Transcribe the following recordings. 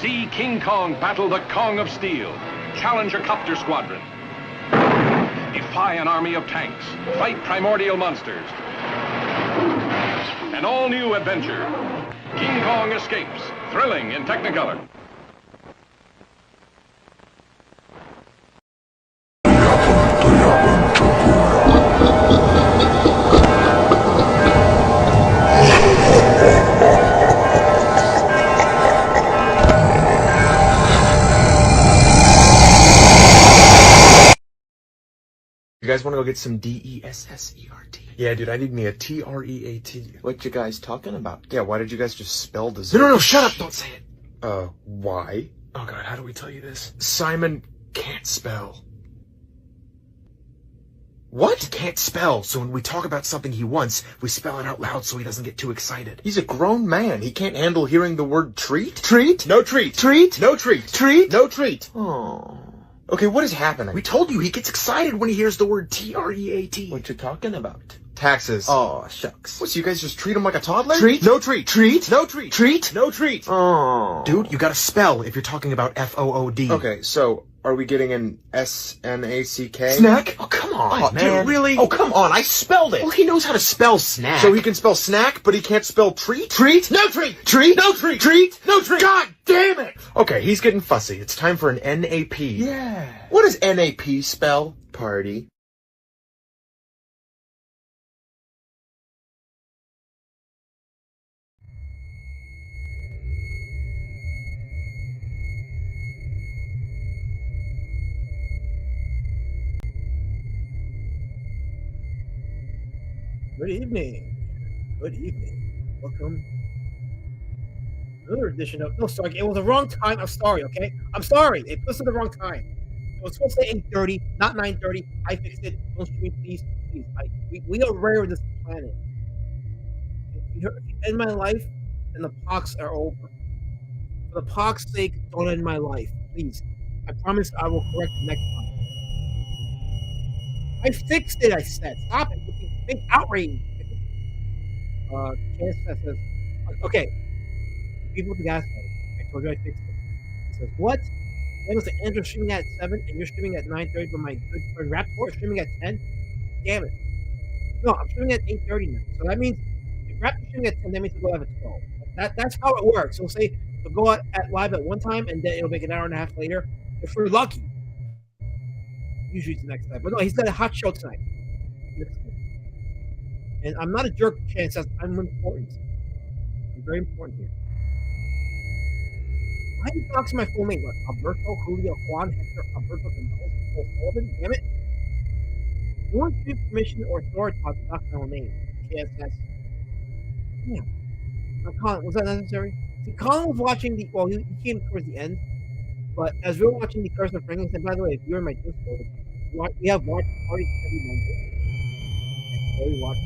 See King Kong battle the Kong of Steel. Challenge a copter squadron. Defy an army of tanks. Fight primordial monsters. An all-new adventure. King Kong Escapes. Thrilling in Technicolor. You guys want to go get some D-E-S-S-E-R-T? Yeah, dude, I need me a T-R-E-A-T. What you guys talking about? Yeah, why did you guys just spell dessert? No, shut up! Don't say it. Why? Oh god, how do we tell you this? Simon can't spell. What? He can't spell, so when we talk about something he wants, we spell it out loud so he doesn't get too excited. He's a grown man. He can't handle hearing the word treat? Treat? No treat. Treat? No treat. Treat? No treat. Oh. Okay, what is happening? We told you he gets excited when he hears the word T-R-E-A-T. What you talking about? Taxes. Oh, shucks. What, so you guys just treat him like a toddler? Treat? No treat. Treat? No treat. Treat? No treat. Oh. Dude, you gotta spell if you're talking about F-O-O-D. Okay, so are we getting an S-N-A-C-K? Snack? Oh, come on, Oh, man. dude, really? Oh, come on, I spelled it. Well, he knows how to spell snack. So he can spell snack, but he can't spell treat? Treat? No treat. Treat? No treat. Treat? No treat. God damn it! Okay, he's getting fussy. It's time for an N-A-P. Yeah. What does N-A-P spell? Party. Good evening. Good evening. Welcome. Another edition of. No, sorry. It was the wrong time. I'm sorry. Okay. I'm sorry. It was the wrong time. It was supposed to say 8:30, not 9:30. I fixed it. Don't stream, please, please. We are rare on this planet. If you end my life, then the pox are over. For the pox's sake, don't end my life, please. I promise I will correct it next time. I fixed it. I said, stop it. With the big outrage. Chance says, okay, people with the gas light. I told you I fixed it. He says, what? That was the Andrew streaming at 7 and you're streaming at 9:30, but my good friend Raptor is streaming at 10? Damn it. No, I'm streaming at 8:30 now. So that means if Raptor's streaming at 10, that means we'll go live at 12. That's how it works. So say we'll go out at live at one time and then it'll make an hour and a half later. If we're lucky. Usually it's the next time. But no, he's got a hot show tonight. And I'm not a jerk, Chance. I'm important. I'm very important here. Why are you doxing my full name? What, Alberto, Julio, Juan, Hector, Alberto, Gonzalez, Paul Sullivan? Damn it. You want to give permission or authority to dox my own name? Chance says. Yeah. Now, Colin, was that necessary? See, Colin was watching the. Well, he came towards the end. But as we were watching the Curse of Frankenstein, by the way, if you're in my Discord, we have watch parties every Monday. So we watch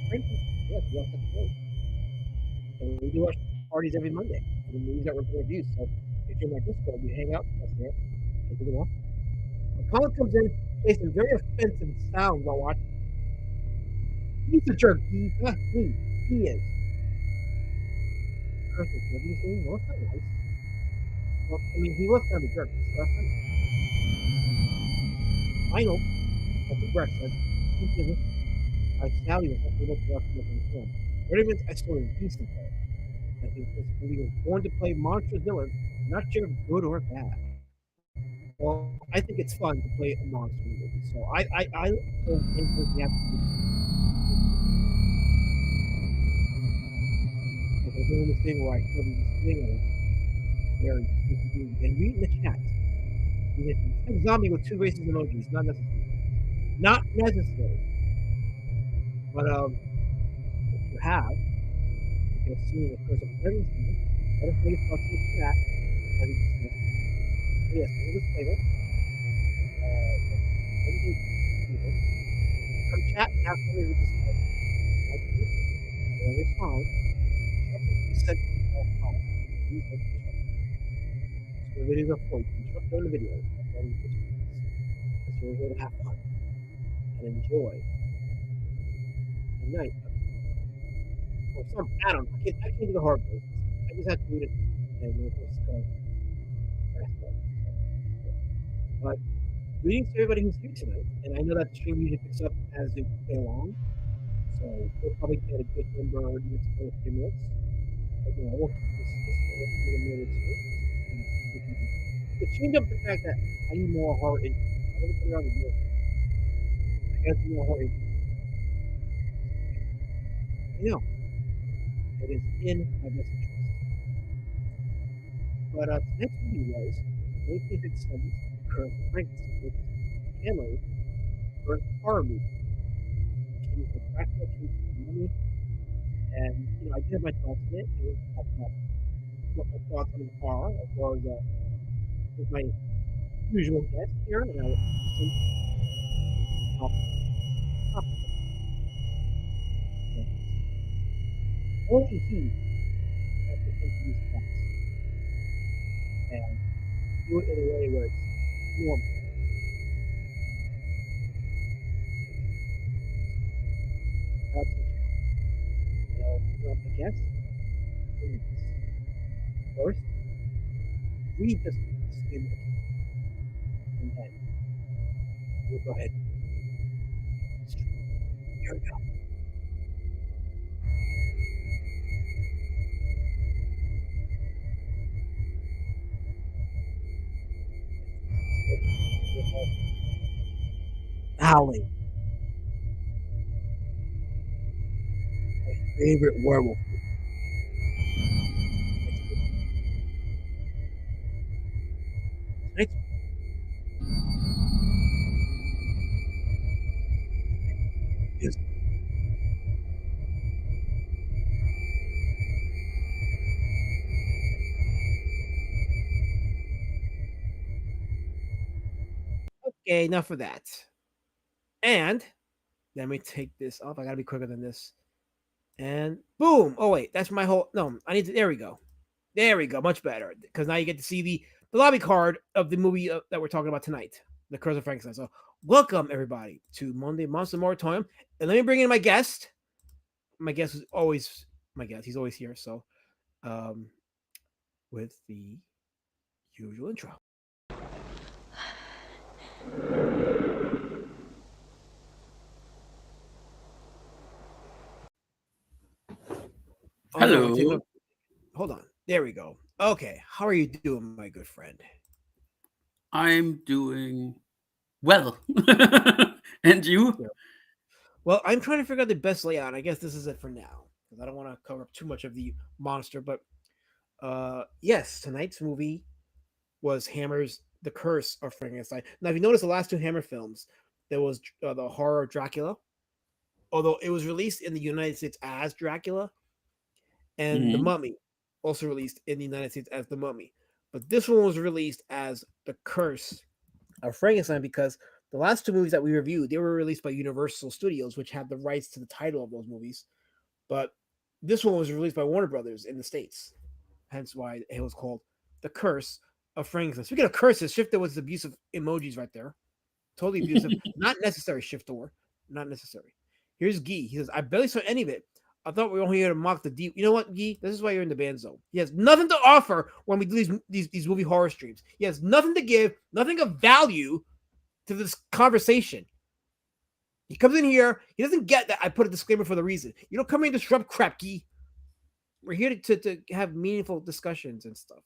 Frankenstein. Yes, we watch that today. And we do watch parties every Monday for the movies that we're going to review. So if you're in my Discord, we hang out with us there. And do it all. When Colin comes in, plays some very offensive sounds while watching. He's a jerk. He is. Perfect. What are you saying? Well, that's not nice. Well, I mean, he was kind of a jerk. So that's not nice. I know. That's what Brett said. Like Sally was able to watch him in the film. Redmond's excellent is decent though. I think this movie was born to play monstrous villains, not sure if good or bad. Well, I think it's fun to play a monster movie, so I don't think that we have to do. I'm doing this thing where I kill this thing where and read in the chat. Type zombie with 2 racist emojis, not necessary. Not necessary. But if you have, you can see the Curse of Frankenstein. Let us know your thoughts in the chat. And yes, this is a disclaimer. Come chat and have fun with this discussion. It's fine. You said please don't disrupt. So the videos are for you. Disrupt during the video. So we're going to have fun and enjoy the night. Or some, I don't know. I can't do the hard voices. I just had to read it and it was kind of fast. But greetings to everybody who's here tonight. And I know that the stream usually picks up as we play along. So we'll probably get a good number in the next 2 or 3 minutes. But you know, we'll keep this going for a minute or two. To change up the fact that I need more horror in I don't put it on the board. I gotta do more horror in you know, it is in my best interest. But tonight's movie was 1957's Curse of Frankenstein, which is Hammer's first horror movie. Came from Dracula, came from the Mummy, and I did have my thoughts on it. And we'll talk about what my thoughts on it are, as well as with my usual guest here, and I will some topic. Only he has to introduce facts and do it in a way where it's normal. That's the challenge. Now, the guest is first, read this disclaimer, and then we'll go ahead. Here we go. Howling. My favorite werewolf. Tonight's is okay, enough of that. And let me take this off. I gotta be quicker than this. And boom. Oh wait, that's my whole no, I need to there we go. There we go. Much better. Because now you get to see the lobby card of the movie that we're talking about tonight, The Curse of Frankenstein. So welcome everybody to Monday Monster Moratorium. And let me bring in my guest. My guest is always my guest. He's always here. So with the usual intro. Oh, Hello. no, hold on. There we go. Okay. How are you doing, my good friend? I'm doing well. And you? Yeah. Well, I'm trying to figure out the best layout. I guess this is it for now because I don't want to cover up too much of the monster. But yes, tonight's movie was Hammer's The Curse of Frankenstein. Now, if you notice the last two Hammer films, there was the horror of Dracula, although it was released in the United States as Dracula, and The Mhm. Mummy, also released in the United States as The Mummy. But this one was released as The Curse of Frankenstein because the last two movies that we reviewed, they were released by Universal Studios, which had the rights to the title of those movies. But this one was released by Warner Brothers in the States, hence why it was called The Curse of Frankenstein. Speaking of curses, Shifter was abusive emojis right there. Totally abusive. Not necessary, Shifter. Not necessary. Here's Guy. He says, I barely saw any of it. I thought we were only here to mock the deep. You know what, Guy? This is why you're in the band zone. He has nothing to offer when we do these movie horror streams. He has nothing to give, nothing of value to this conversation. He comes in here. He doesn't get that I put a disclaimer for the reason. You don't come in and disrupt crap, Guy. We're here to have meaningful discussions and stuff.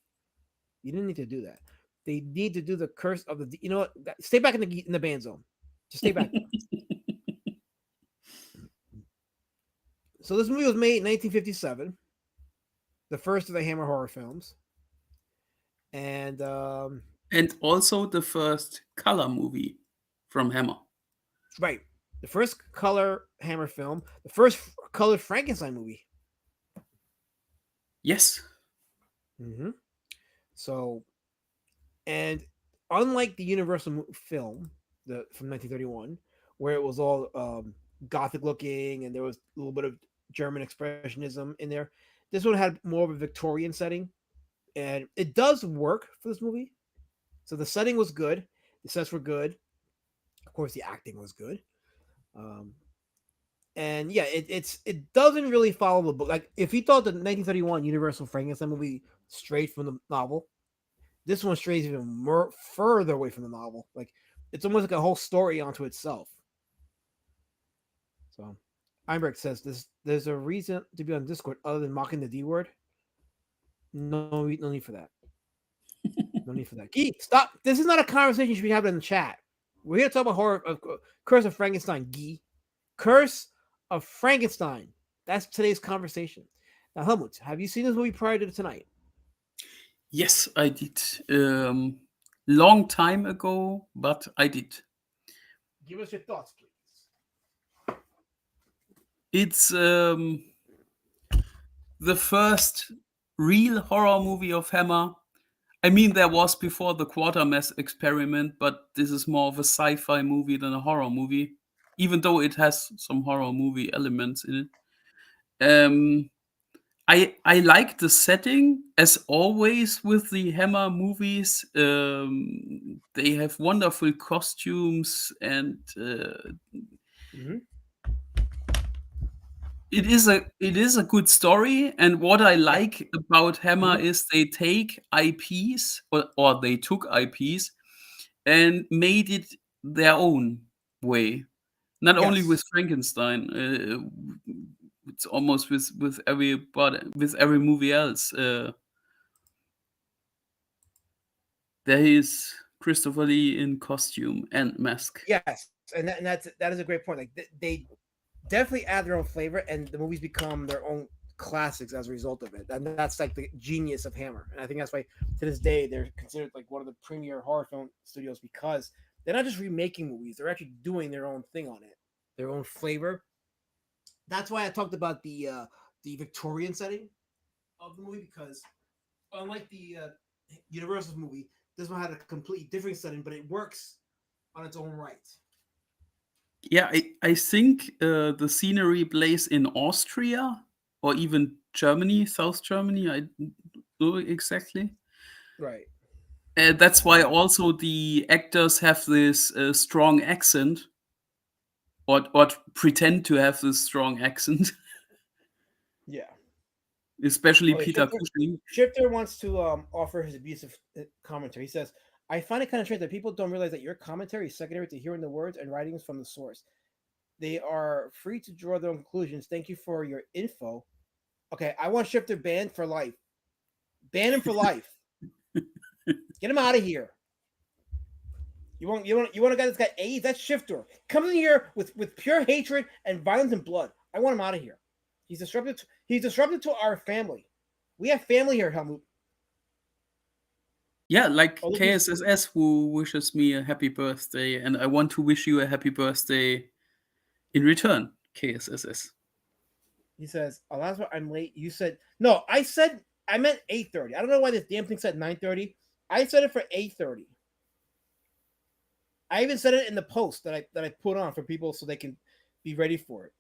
You didn't need to do that. They need to do the curse of the. You know what? Stay back in the band zone. Just stay back there. So this movie was made in 1957, the first of the Hammer horror films, and And also the first color movie from Hammer. right, the first color Hammer film, the first color Frankenstein movie. Yes. Mm-hmm. So, and unlike the Universal film from 1931, where it was all gothic looking and there was a little bit of German expressionism in there, this one had more of a Victorian setting, and it does work for this movie. So the setting was good, the sets were good, of course the acting was good. And yeah, it doesn't really follow the book. Like if you thought the 1931 Universal Frankenstein movie strayed from the novel, this one strays even more further away from the novel. Like it's almost like a whole story onto itself. So Einberg says there's a reason to be on Discord other than mocking the D word. No need for that. No need for that. Gee, stop. This is not a conversation you should be having in the chat. We're here to talk about horror of Curse of Frankenstein. Gee, Curse of Frankenstein. That's today's conversation. Now, Helmut, have you seen this movie prior to tonight? Yes, I did. Long time ago, but I did. Give us your thoughts, please. It's the first real horror movie of Hammer. I mean, there was before the Quatermass experiment, but this is more of a sci-fi movie than a horror movie, even though it has some horror movie elements in it. I like the setting as always with the Hammer movies. They have wonderful costumes and Mm-hmm. it is a good story. And what I like about Hammer Mhm. is they take IPs or they took IPs and made it their own way. Not only with Yes. Frankenstein, it's almost with every movie else. There is Christopher Lee in costume and mask. Yes, that is a great point. Like they definitely add their own flavor, and the movies become their own classics as a result of it. And that's like the genius of Hammer. And I think that's why to this day they're considered like one of the premier horror film studios because they're not just remaking movies; they're actually doing their own thing on it, their own flavor. That's why I talked about the Victorian setting of the movie because unlike the Universal movie, this one had a completely different setting, but it works on its own right. Yeah, I think the scenery plays in Austria or even Germany, South Germany. I don't know exactly. Right. That's why also the actors have this strong accent or pretend to have this strong accent, Yeah. especially Oh, yeah, Peter Cushing. Shifter wants to offer his abusive commentary. He says, I find it kind of strange that people don't realize that your commentary is secondary to hearing the words and writings from the source. They are free to draw their own conclusions. Thank you for your info. Okay, I want Shifter banned for life. Ban him for life. Get him out of here. You want a guy that's got AIDS? That's Shifter. Comes in here with pure hatred and violence and blood. I want him out of here. He's disrupted to our family. We have family here, Helmut. Yeah, like Although he's KSSS who wishes me a happy birthday, and I want to wish you a happy birthday in return, KSSS. He says, Alasma, I'm late. You said no. I meant 8:30. I don't know why this damn thing said 9:30. I said it for 8:30. I even said it in the post that I put on for people so they can be ready for it.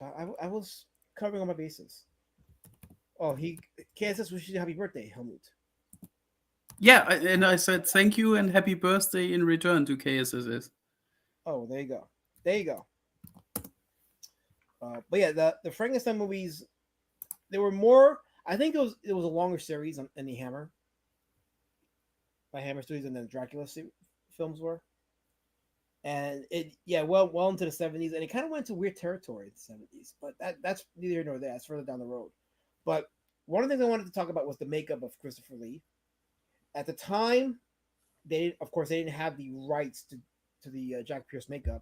I was covering all my bases. Oh, he Kansas wishes you happy birthday, Helmut. Yeah, and I said thank you and happy birthday in return to KSSS. Oh, there you go. There you go. But yeah, the Frankenstein movies, they were more. I think it was a longer series in the Hammer by Hammer Studios than the Dracula films were, and well into the 70s, and it kind of went to weird territory in the 70s. But that's neither here nor there. That's further down the road. But one of the things I wanted to talk about was the makeup of Christopher Lee. At the time, they didn't have the rights to the Jack Pierce makeup.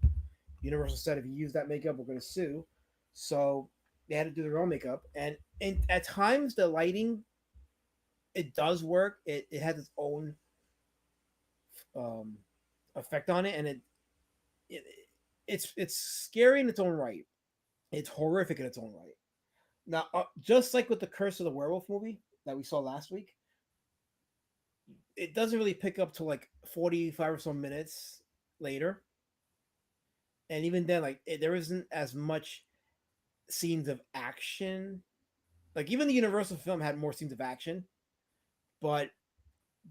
Universal said if you use that makeup, we're going to sue. So they had to do their own makeup, and at times the lighting it does work. It has its own um, effect on it, and it it's scary in its own right. It's horrific in its own right. Now, just like with the Curse of the Werewolf movie that we saw last week, it doesn't really pick up to like 45 or so minutes later, and even then, like there isn't as much scenes of action. Like even the Universal film had more scenes of action, but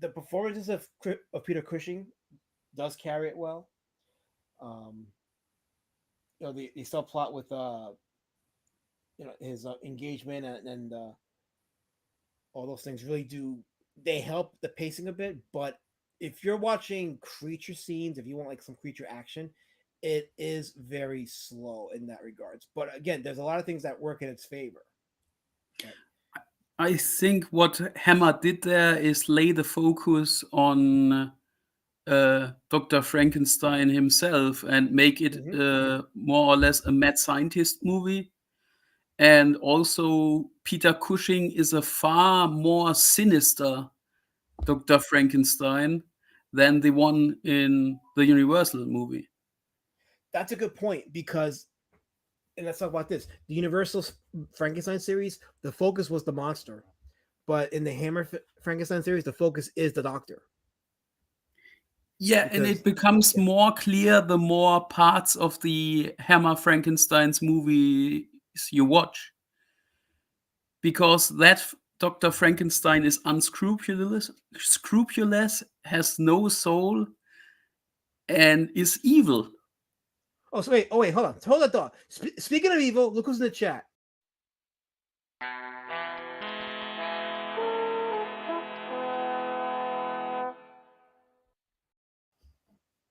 the performances of Peter Cushing does carry it well. Um, the subplot with his engagement and all those things really do, they help the pacing a bit. But if you're watching creature scenes, if you want like some creature action, it is very slow in that regards. But again, there's a lot of things that work in its favor. I think what Hammer did there is lay the focus on Dr. Frankenstein himself and make it more or less a mad scientist movie. And also, Peter Cushing is a far more sinister Dr. Frankenstein than the one in the Universal movie. That's a good point, because, and let's talk about this. The Universal Frankenstein series, the focus was the monster, but in the Hammer Frankenstein series, the focus is the doctor. Yeah, and it becomes more clear the more parts of the Hammer Frankenstein's movies you watch. Because that Dr. Frankenstein is unscrupulous, has no soul, and is evil. Oh, wait, hold on. Hold that thought. Speaking of evil, look who's in the chat.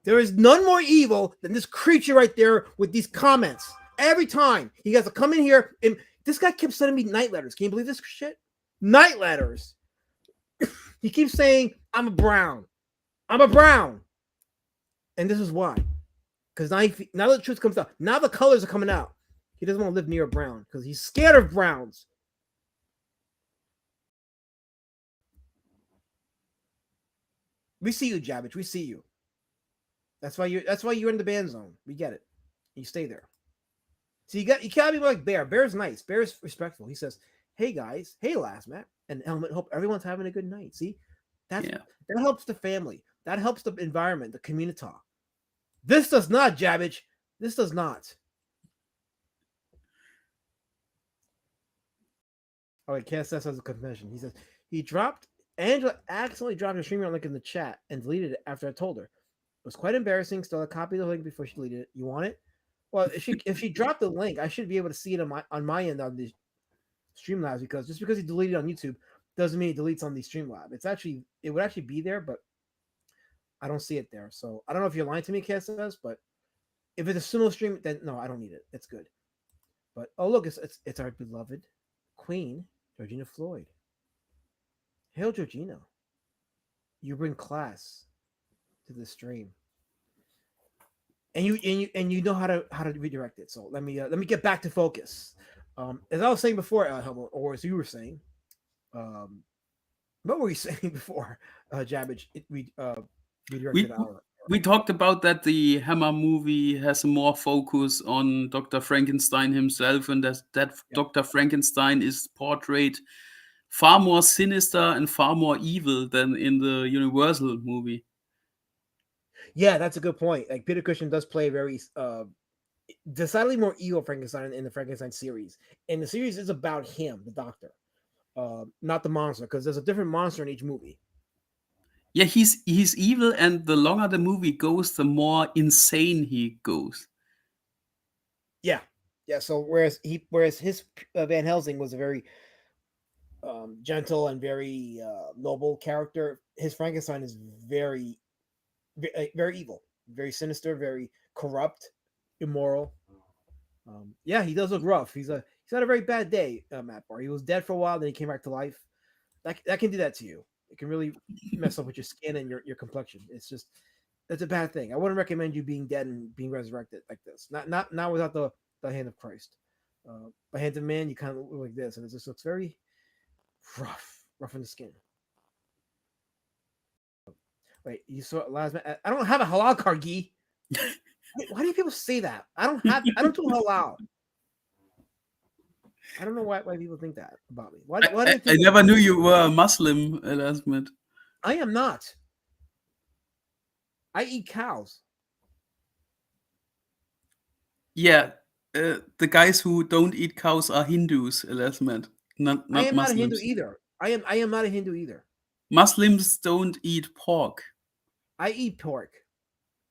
There is none more evil than this creature right there with these comments. Every time he has to come in here, and this guy keeps sending me night letters. Can you believe this shit? Night letters. He keeps saying, I'm a brown. I'm a brown. And this is why. Because now the truth comes out. Now the colors are coming out. He doesn't want to live near a brown because he's scared of browns. We see you, Jabbage. We see you. That's why you're in the ban zone. We get it. You stay there. So you gotta be like Bear. Bear's nice. Bear's respectful. He says, "Hey guys, hey last Matt and Helmet. Hope everyone's having a good night." See, that helps the family. That helps the environment, the community. This does not, Jabbage. This does not. Oh, wait, KSS has a confession. He says Angela accidentally dropped a streamer link in the chat and deleted it after I told her. It was quite embarrassing. Still, I copied the link before she deleted it. You want it? Well, if she dropped the link, I should be able to see it on my end on the Streamlabs, because just because he deleted it on YouTube doesn't mean it deletes on the Streamlab. It would actually be there, but I don't see it there. So I don't know if you're lying to me, KSS, but if it's a similar stream, then no, I don't need it. It's good. But oh look, it's our beloved Queen, Georgina Floyd. Hail, Georgina. You bring class to the stream. And you know how to redirect it. So let me get back to focus. As I was saying before, or as you were saying, what were you saying before, Jabbage? Redirected we talked about that the Hammer movie has more focus on Dr. Frankenstein himself, and that Dr. Frankenstein is portrayed far more sinister and far more evil than in the Universal movie. Yeah, that's a good point. Like Peter Cushing does play a very decidedly more evil Frankenstein in the Frankenstein series. And the series is about him, the doctor, not the monster, because there's a different monster in each movie. Yeah, he's evil, and the longer the movie goes, the more insane he goes. Yeah. So whereas his Van Helsing was a very gentle and very noble character, his Frankenstein is very, very evil, very sinister, very corrupt, immoral. He does look rough. He's had a very bad day, Matt Barr. He was dead for a while, then he came back to life. That can do that to you. It can really mess up with your skin and your complexion. That's a bad thing. I wouldn't recommend you being dead and being resurrected like this. Not without the hand of Christ. By hand of man, you kind of look like this, and it just looks very rough in the skin. Wait, you saw last man? I don't have a halal card, Gee. Why do people say that? I don't do halal. I don't know why people think that about me. Why I never knew you were a Muslim, Ahmed. I am not. I eat cows. Yeah, the guys who don't eat cows are Hindus, Ahmed. Not I am Muslims. Not a Hindu either. I am not a Hindu either. Muslims don't eat pork. I eat pork.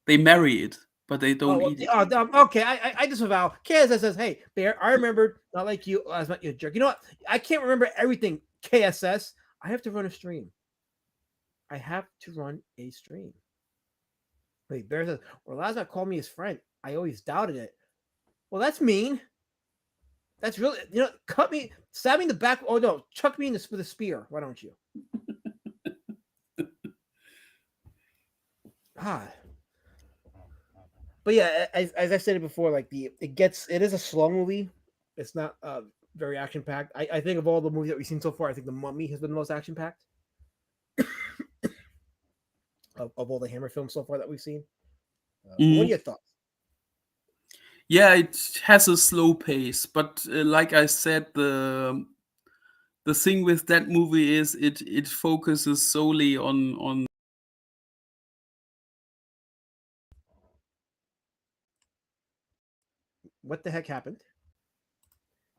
They marry it, but they don't eat it. Okay. I disavow. KSS says, "Hey, Bear, I remembered. Not like you. I was not you, jerk. You know what? I can't remember everything. KSS. I have to run a stream. I have to run a stream." Wait, Bear says, "Orlazzo called me his friend. I always doubted it. Well, that's mean. That's really, cut me, stab me in the back. Oh no, chuck me in this with a spear. Why don't you?" Ah. But yeah, as I said it before, like it is a slow movie. It's not very action packed. I think of all the movies that we've seen so far, I think The Mummy has been the most action packed of all the Hammer films so far that we've seen. What are your thoughts? Yeah, it has a slow pace, but like I said, the thing with that movie is it focuses solely on. What the heck happened?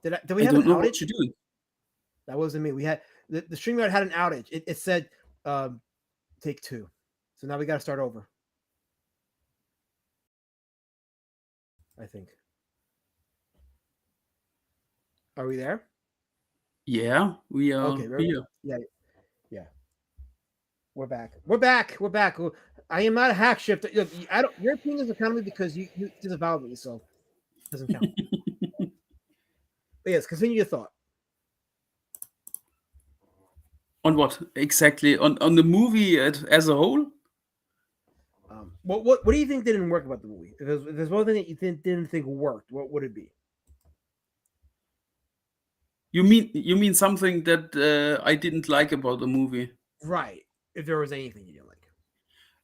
Did we have I an don't know outage? what you're doing. That wasn't me. We had the StreamYard had an outage. It said take 2. So now we got to start over. I think. Are we there? Yeah, we are Okay, here. yeah. We're back. I am not a hack shifter. Look, I don't. Your opinion doesn't count me because you disavowed me, so it doesn't count. But yes, continue your thought. On what exactly? On the movie as a whole? What do you think didn't work about the movie? If there's one thing that you didn't think worked, what would it be? You mean something that I didn't like about the movie? Right. If there was anything you didn't like.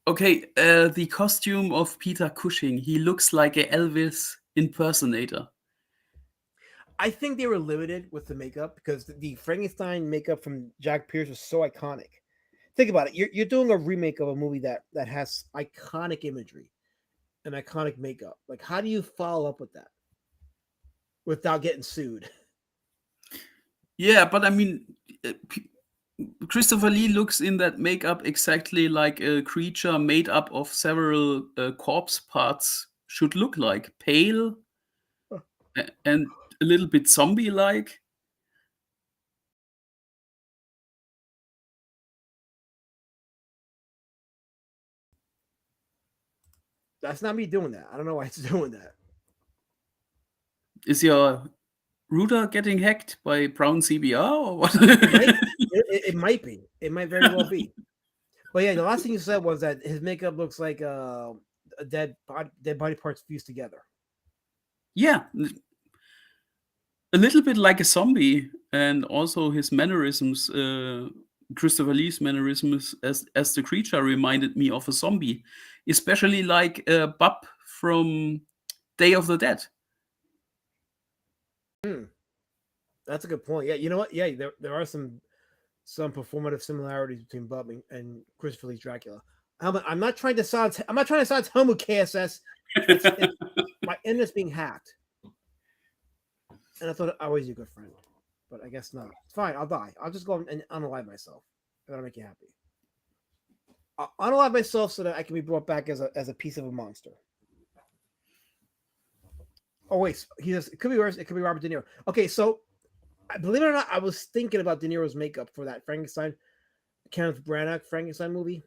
Okay, the costume of Peter Cushing. He looks like a Elvis impersonator. I think they were limited with the makeup because the Frankenstein makeup from Jack Pierce was so iconic. Think about it. You're doing a remake of a movie that has iconic imagery and iconic makeup. Like, how do you follow up with that without getting sued? Yeah, but I mean, Christopher Lee looks in that makeup exactly like a creature made up of several corpse parts should look like. Pale and a little bit zombie-like. That's not me doing that. I don't know why it's doing that. Is your router getting hacked by Brown CBR or what? It might be. It might very well be. But yeah, the last thing you said was that his makeup looks like a dead body parts fused together. Yeah, a little bit like a zombie, and also his mannerisms, Christopher Lee's mannerisms as the creature reminded me of a zombie, especially like Bub from Day of the Dead. That's a good point. Yeah, you know what? Yeah, there are some performative similarities between Bub and Christopher Lee's Dracula. I'm not trying to sound homo KSS. My internet's being hacked, and I thought I was your good friend, but I guess not. It's fine. I'll die. I'll just go and unalive myself. That'll make you happy. I'll unalive myself so that I can be brought back as a piece of a monster. Oh wait, it could be worse. It could be Robert De Niro. Okay, so believe it or not, I was thinking about De Niro's makeup for that Frankenstein, Kenneth Branagh Frankenstein movie.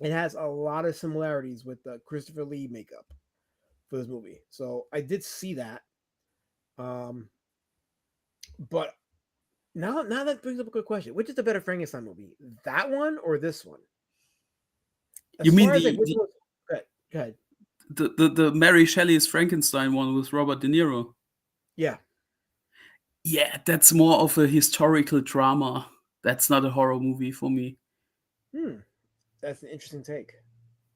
It has a lot of similarities with the Christopher Lee makeup for this movie. So I did see that. But now that brings up a good question. Which is the better Frankenstein movie? That one or this one? You mean go ahead. The Mary Shelley's Frankenstein one with Robert De Niro? Yeah. Yeah, that's more of a historical drama. That's not a horror movie for me. That's an interesting take.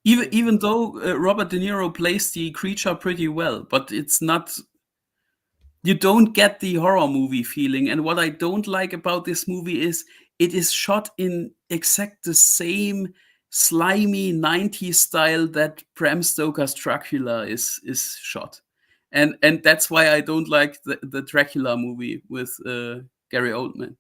Even though Robert De Niro plays the creature pretty well, but it's not. You don't get the horror movie feeling. And what I don't like about this movie is it is shot in exact the same slimy 90s style that Bram Stoker's Dracula is shot. And that's why I don't like the Dracula movie with Gary Oldman.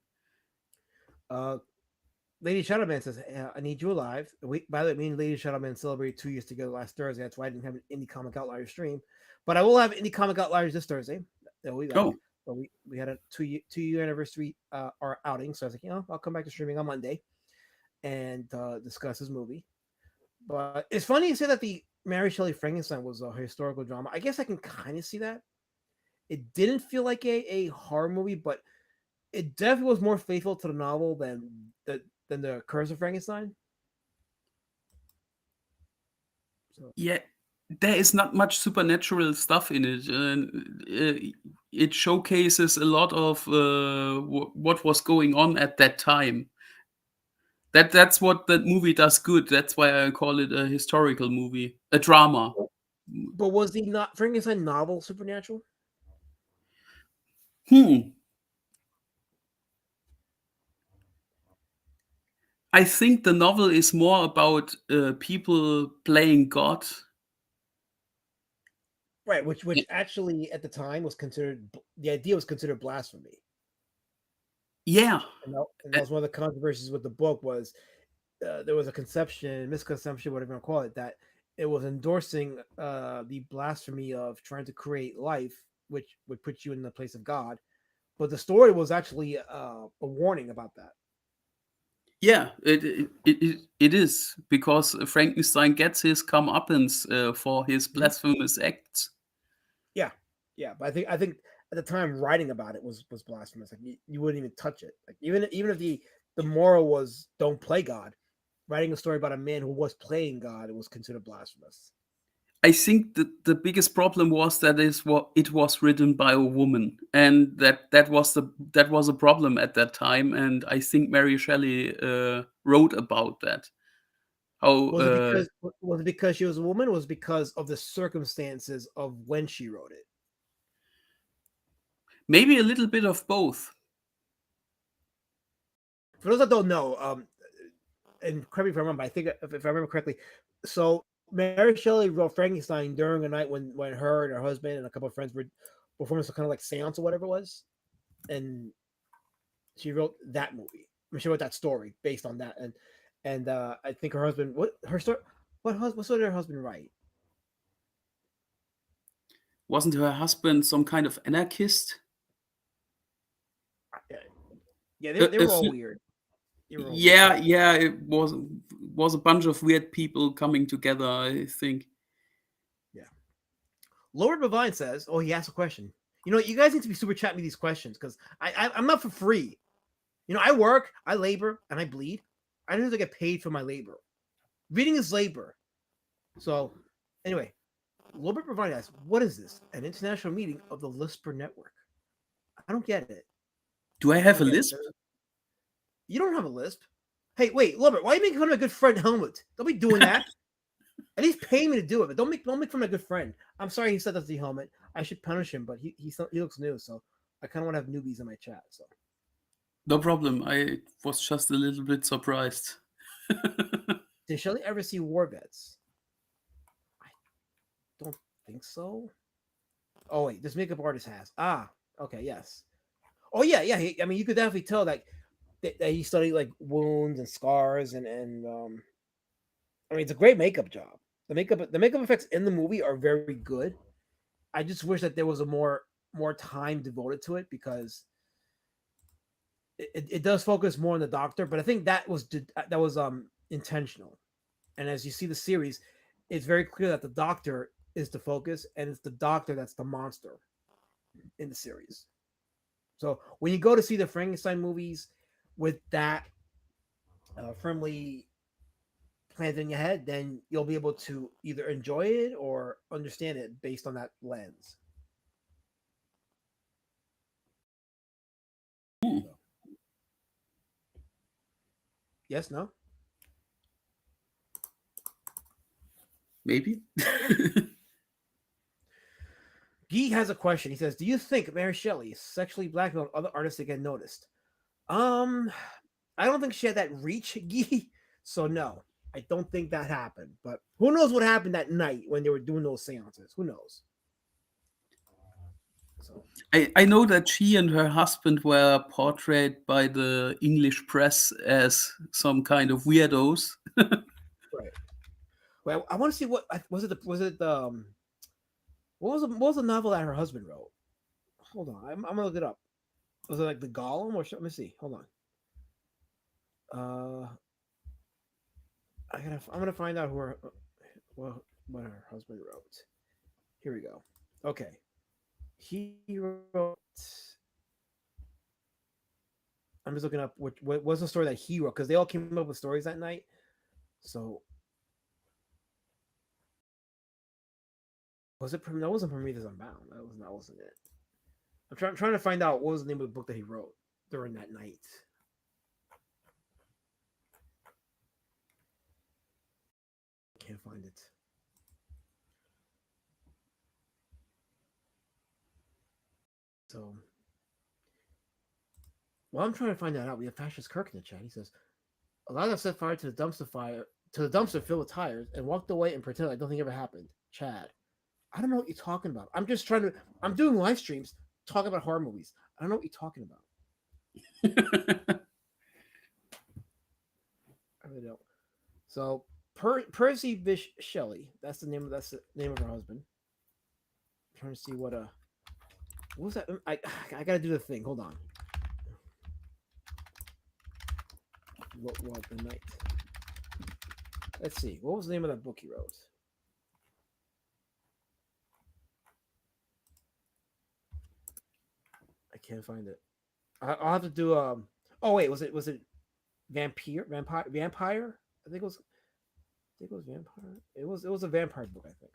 Lady Shadowman says, "I need you alive." By the way, me and Lady Shadowman celebrated 2 years together last Thursday. That's why I didn't have an Indie Comic Outliers stream, but I will have Indie Comic Outliers this Thursday. They'll be back. Oh, But we had a two year anniversary our outing, so I was like, I'll come back to streaming on Monday and discuss this movie. But it's funny you say that the Mary Shelley Frankenstein was a historical drama. I guess I can kind of see that. It didn't feel like a horror movie, but it definitely was more faithful to the novel than the Curse of Frankenstein. So yeah. There is not much supernatural stuff in it. It showcases a lot of what was going on at that time. That's what that movie does good. That's why I call it a historical movie, a drama. but was the not Frankenstein novel supernatural? Hmm. I think the novel is more about people playing God. Right, which actually at the time was considered the idea was considered blasphemy. Yeah, And that was one of the controversies with the book was there was a misconception, whatever you want to call it, that it was endorsing the blasphemy of trying to create life, which would put you in the place of God. But the story was actually a warning about that. yeah, it is because Frankenstein gets his comeuppance for his Mhm. blasphemous acts. Yeah, yeah. But I think at the time writing about it was blasphemous. Like you wouldn't even touch it. Like even if the moral was don't play God, writing a story about a man who was playing God, it was considered blasphemous. I think the biggest problem was that is what it was written by a woman, and that was a problem at that time. And I think Mary Shelley wrote about that. How Was it because she was a woman? Or was it because of the circumstances of when she wrote it? maybe a little bit of both. For those that don't know, and correct me if I remember, I think if I remember correctly, so Mary Shelley wrote Frankenstein during a night when her and her husband and a couple of friends were performing some kind of like seance or whatever it was, and she wrote that movie. I mean, she wrote that story based on that, and I think her husband what story did her husband write? Wasn't her husband some kind of anarchist? Yeah, yeah, A, they a were all f- weird. They were all weird. yeah, yeah, it was a bunch of weird people coming together. I think. Yeah. Lord Bavine says, "Oh, he asked a question. You guys need to be super chatting me these questions because I'm not for free. I work, I labor, and I bleed. I don't have to get paid for my labor. Reading is labor. So, anyway, Lord Bavine asks, what is this? An international meeting of the Lisper Network? I don't get it. Do I I have don't a get it. lisp? You don't have a lisp. Hey, wait, Lobert, why are you making fun of my good friend Helmut? Don't be doing that. At least pay me to do it, but don't make fun of my good friend. I'm sorry he said that's the helmet. I should punish him, but he looks new, so I kind of want to have newbies in my chat. So No problem. I was just a little bit surprised. did Shelly ever see War Vets? I don't think so. Oh wait, this makeup artist has. Okay, yes. Oh yeah, yeah. I mean, you could definitely tell that he studied like wounds and scars and I mean, it's a great makeup job. The makeup effects in the movie are very good. I just wish that there was a more time devoted to it because it does focus more on the doctor, but I think that was intentional. And as you see the series, it's very clear that the doctor is the focus, and it's the doctor that's the monster in the series. So when you go to see the Frankenstein movies with that firmly planted in your head, then you'll be able to either enjoy it or understand it based on that lens. Hmm, So, yes, no. maybe. Guy has a question. He says, "Do you think Mary Shelley sexually blackmailed other artists to get noticed?" Um, I don't think she had that reach, Guy. So no, I don't think that happened. But who knows what happened that night when they were doing those seances? Who knows? So I know that she and her husband were portrayed by the English press as some kind of weirdos. right. Well, I want to see what was it. Was it the what was the novel that her husband wrote? Hold on, I'm gonna look it up. Was it like the Golem or something? Let me see. Hold on. Uh, I'm gonna find out who her what her husband wrote. Here we go. Okay, he wrote. I'm just looking up what was the story that he wrote because they all came up with stories that night. So was it? That wasn't Prometheus Unbound. That wasn't it. I'm trying to find out what was the name of the book that he wrote during that night. Can't find it. So, while I'm trying to find that out, we have Fascist Kirk in the chat. He says, "Eliza set fire to the dumpster filled with tires and walked away and pretended like nothing ever happened." Chad, I don't know what you're talking about. I'm just trying to. I'm doing live streams talking about horror movies. I don't know what you're talking about. I really don't. So Percy Shelley. That's the name of her husband. I'm trying to see what was that? I gotta do the thing. Hold on. What the night? Let's see. What was the name of that book he wrote? I can't find it. I'll have to do. Oh wait, was it vampire? I think it was. I think it was vampire. It was a vampire book. I think.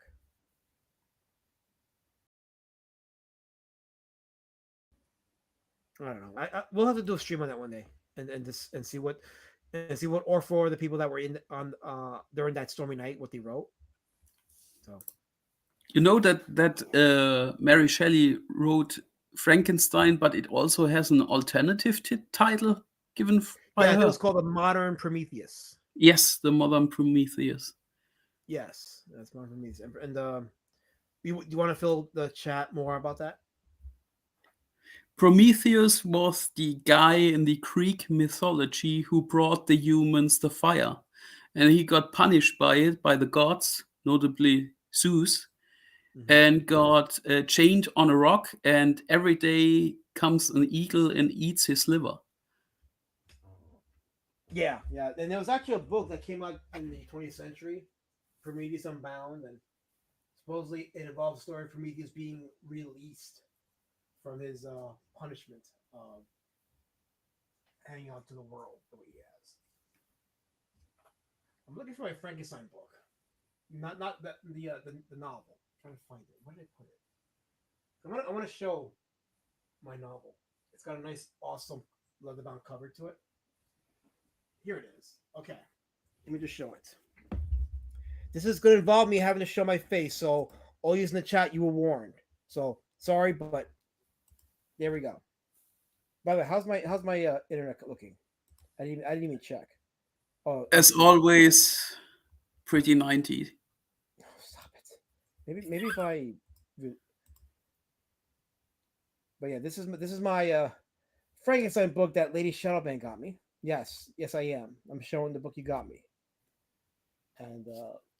I don't know. We'll have to do a stream on that one day and see what or for the people that were in on during that stormy night what they wrote. So You know that Mary Shelley wrote Frankenstein, but it also has an alternative title given by yeah, her. it was called The Modern Prometheus. Yes, the modern Prometheus. Yes, that's Modern Prometheus. And you want to fill the chat more about that? Prometheus was the guy in the Greek mythology who brought the humans the fire, and he got punished by it by the gods, notably Zeus, and got chained on a rock. And every day comes an eagle and eats his liver. Yeah. And there was actually a book that came out in the 20th century, Prometheus Unbound, and supposedly it involves the story of Prometheus being released from his punishment of hanging out to the world the way he has. I'm looking for my Frankenstein book, not the novel. I'm trying to find it. Where did I put it? I want to show my novel. It's got a nice, awesome leather-bound cover to it. Here it is. Okay, let me just show it. This is going to involve me having to show my face, so all you in the chat, you were warned. So sorry, but there we go. By the way, how's my internet looking? I didn't even check. Oh, As always, pretty 90s. Oh, stop it. Maybe if I. But yeah, this is my Frankenstein book that Lady Shadowbang got me. Yes, I am. I'm showing the book you got me. And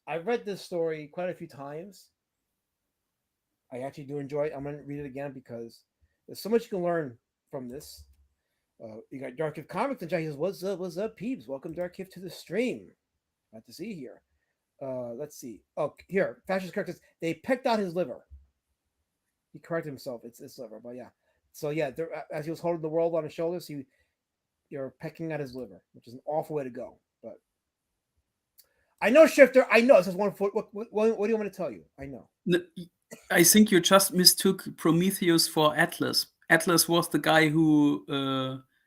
I've read this story quite a few times. I actually do enjoy it. I'm gonna read it again because there's so much you can learn from this. You got Dark Gift Comics and Jackie says, what's up, peeps? Welcome Dark Gift to the stream. Glad to see you here. Let's see. Oh, here, Fascist characters. They picked out his liver. He corrected himself. It's his liver, but yeah. So yeah, as he was holding the world on his shoulders, you're pecking at his liver, which is an awful way to go. But I know, Shifter. I know. This is 1 foot. What do you want me to tell you? I know. I think you just mistook Prometheus for Atlas. Atlas was the guy who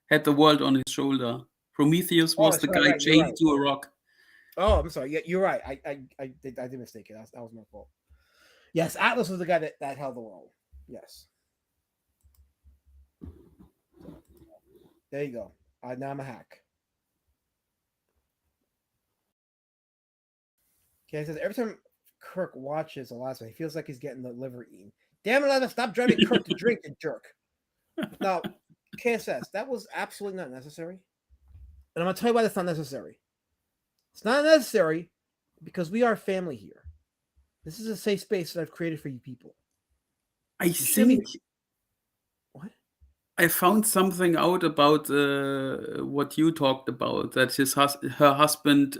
had the world on his shoulder. Prometheus was the guy chained to a rock. Oh, I'm sorry. Yeah, you're right. I did mistake it. That was my fault. Yes, Atlas was the guy that held the world. Yes. There you go. Now I'm a hack. Okay, it says every time Kirk watches the last one, he feels like he's getting the liver eaten. Damn it, Leather, stop driving Kirk to drink, you jerk. Now, KSS, that was absolutely not necessary. And I'm going to tell you why that's not necessary. It's not necessary because we are family here. This is a safe space that I've created for you people. I think What? I found something out about what you talked about, that her husband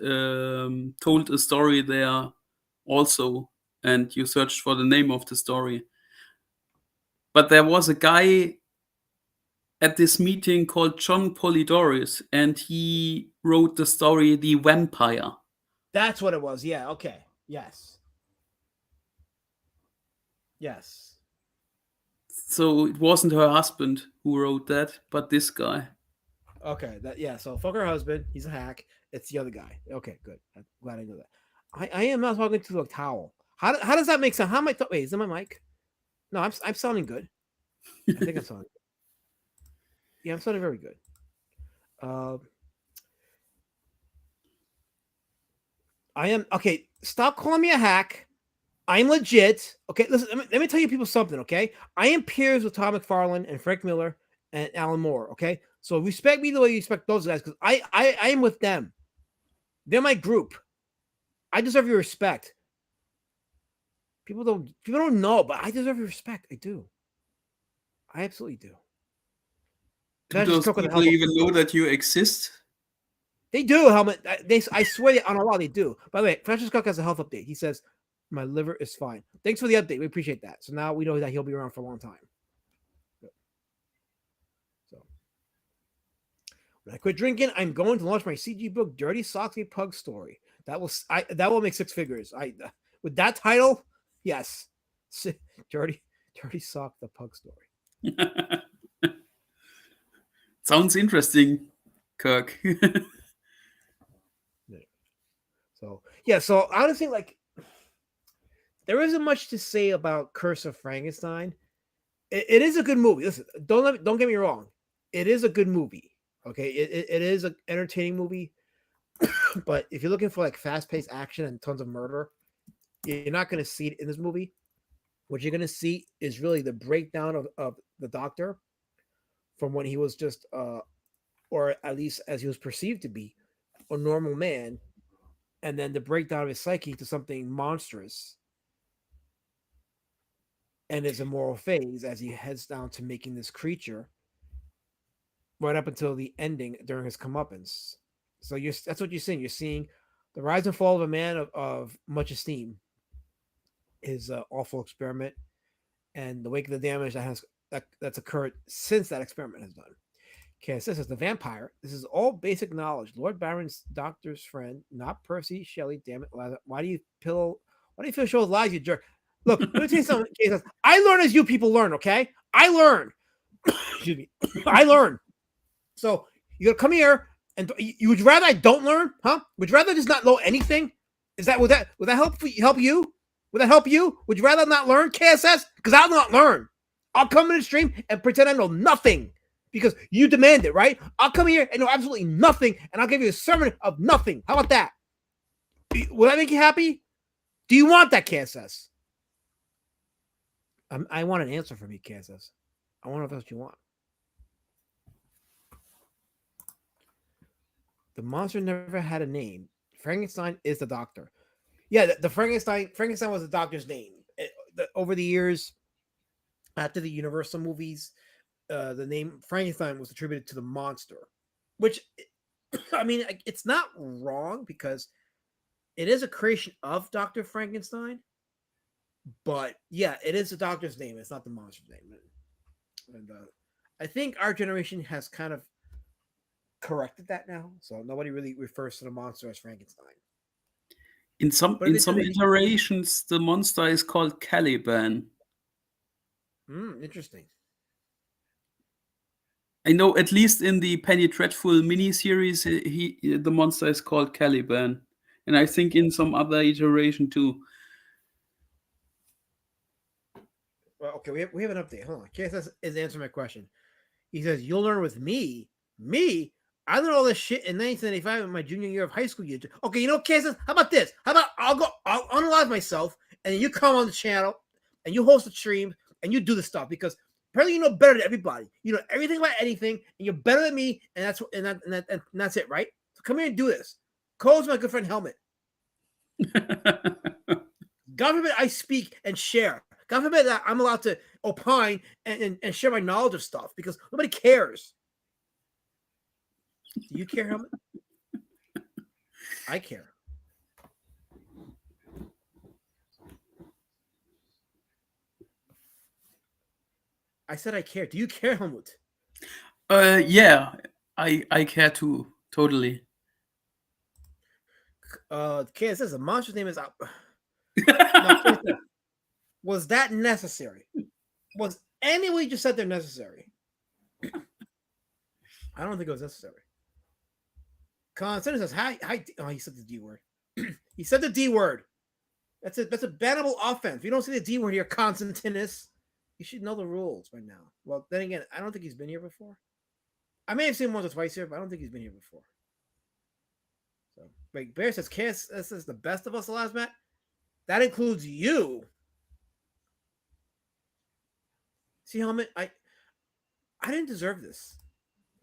told a story there also, and you searched for the name of the story. But there was a guy at this meeting called John Polidorus, and he wrote the story The Vampire. That's what it was. Yeah, okay. Yes. Yes. So it wasn't her husband who wrote that, but this guy. Okay, so fuck her husband. He's a hack. It's the other guy. Okay, good. I'm glad I know that. I am not talking to a towel. How does that make sense? How am I? Wait, is it my mic? No, I'm sounding good. I think I'm sounding good. Yeah, I'm sounding very good. I am okay. Stop calling me a hack. I'm legit. Okay, listen. Let me tell you people something. Okay, I am peers with Todd McFarlane and Frank Miller and Alan Moore. Okay, so respect me the way you respect those guys, because I am with them. They're my group. I deserve your respect. People don't know, but I deserve your respect. I do. I absolutely do. Do those people even know that you exist? They do. Helmet. I swear on Allah they do. By the way, Francis Cook has a health update. He says my liver is fine. Thanks for the update. We appreciate that. So now we know that he'll be around for a long time. So when I quit drinking, I'm going to launch my CG book, Dirty Socks Pug Story. That will make 6 figures. With that title, yes. Dirty Sock the Pug Story. Sounds interesting, Kirk. So honestly, like, there isn't much to say about Curse of Frankenstein. It is a good movie. Listen, don't get me wrong. It is a good movie. Okay, it is an entertaining movie. But if you're looking for like fast-paced action and tons of murder, you're not going to see it in this movie. What you're going to see is really the breakdown of the Doctor from when he was just, or at least as he was perceived to be, a normal man, and then the breakdown of his psyche to something monstrous and his immoral phase as he heads down to making this creature right up until the ending during his comeuppance. So that's what you're seeing. You're seeing the rise and fall of a man of much esteem, his awful experiment, and the wake of the damage that's occurred since that experiment has done. Okay, this is the vampire. This is all basic knowledge. Lord Byron's doctor's friend, not Percy Shelley. Damn it, why do you feel show lies, you jerk? Look, let me tell you something. I learn as you people learn. Okay, I learn. Excuse me, I learn. So you gotta come here, and you would rather I don't learn, huh? Would you rather just not know anything? Would that help you? Would that help you? Would you rather not learn, KSS? Because I'll not learn. I'll come in the stream and pretend I know nothing because you demand it, right? I'll come here and know absolutely nothing, and I'll give you a sermon of nothing. How about that? Will that make you happy? Do you want that, KSS? I want an answer from you, KSS. I want to know what you want. The monster never had a name. Frankenstein is the Doctor. Yeah, the Frankenstein was the Doctor's name. Over the years, after the Universal movies, the name Frankenstein was attributed to the monster, which, I mean, it's not wrong because it is a creation of Dr. Frankenstein, but yeah, it is the Doctor's name. It's not the monster's name. And I think our generation has kind of corrected that now, so nobody really refers to the monster as Frankenstein. In some iterations, the monster is called Caliban. Interesting. I know, at least in the Penny Dreadful miniseries, the monster is called Caliban, and I think in some other iteration too. Well, okay, we have an update. Hold on. KSS is answering my question. He says, "You'll learn with me. Me? I learned all this shit in 1995 in my junior year of high school. Okay, you know, KSS, how about this? How about I'll unalive myself, and then you come on the channel, and you host a stream, and you do this stuff because apparently you know better than everybody. You know everything about anything, and you're better than me, and that's it, right? So come here and do this. Cole's my good friend Helmet. God forbid I speak and share. God forbid that I'm allowed to opine and share my knowledge of stuff because nobody cares. Do you care, Helmet? I care. I said I care. Do you care, Helmut? Yeah, I care too, totally. Kid says the monster's name is. Now, Kid says, was that necessary? Was any way you just said they're necessary? I don't think it was necessary. Constantine says, hi. Oh, he said the D word. He said the D word. That's a bannable offense. If you don't say the D word here, Constantinus, you should know the rules by now. Well, then again, I don't think he's been here before. I may have seen him once or twice here, but I don't think he's been here before. So, wait, Bear says, Kiss, this is the best of us, the last match. That includes you. See, Helmet, I didn't deserve this.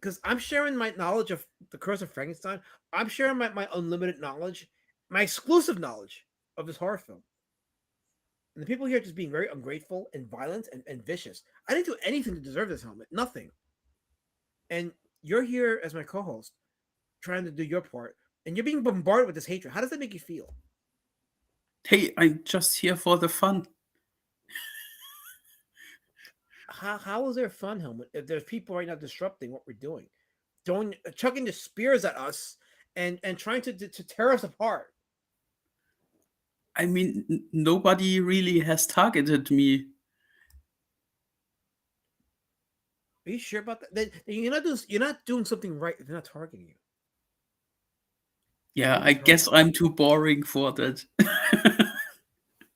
Because I'm sharing my knowledge of the Curse of Frankenstein. I'm sharing my unlimited knowledge, my exclusive knowledge of this horror film. And the people here are just being very ungrateful and violent and vicious. I didn't do anything to deserve this, Helmet. Nothing. And you're here as my co-host, trying to do your part, and you're being bombarded with this hatred. How does that make you feel? Hey, I'm just here for the fun. How is there fun, Helmet, if there's people right now disrupting what we're doing, chucking the spears at us and trying to tear us apart? I mean, nobody really has targeted me. Are you sure about that? You're not doing something right if they're not targeting you. Yeah, I guess I'm too boring for that.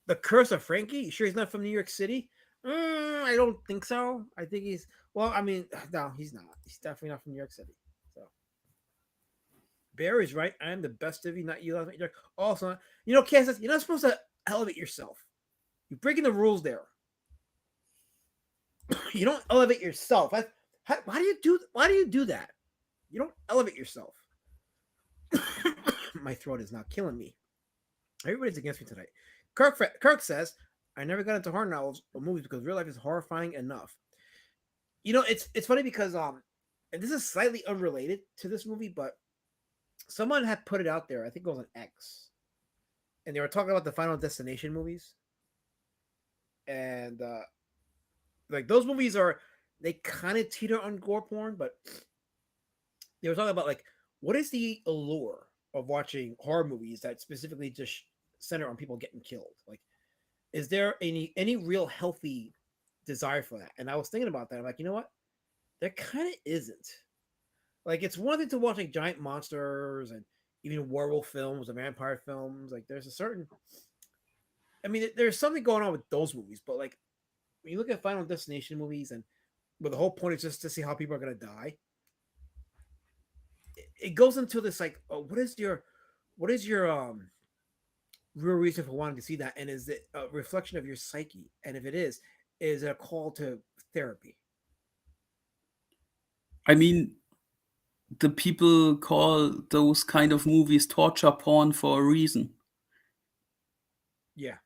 The Curse of Frankie? You sure he's not from New York City? I don't think so. I think he's. Well, I mean, no, he's not. He's definitely not from New York City. So, Barry's right. I am the best of you, not you. Also, Kansas, you're not supposed to elevate yourself. You're breaking the rules there. You don't elevate yourself. Why do you do that? You don't elevate yourself. My throat is not killing me. Everybody's against me tonight. Kirk says, I never got into horror novels or movies because real life is horrifying enough. It's funny because and this is slightly unrelated to this movie, but someone had put it out there. I think it was on X, and they were talking about the Final Destination movies, and like those movies they kind of teeter on gore porn, but they were talking about like what is the allure of watching horror movies that specifically just center on people getting killed? Like, is there any real healthy desire for that? And I was thinking about that. I'm like, you know what? There kind of isn't. Like, it's one thing to watch like giant monsters and even werewolf films or vampire films. Like, there's a certain. I mean, there's something going on with those movies, but like when you look at Final Destination movies, and where the whole point is just to see how people are gonna die, it goes into this like, oh, what is your real reason for wanting to see that, and is it a reflection of your psyche? And if it is it a call to therapy? I mean, the people call those kind of movies torture porn for a reason. Yeah.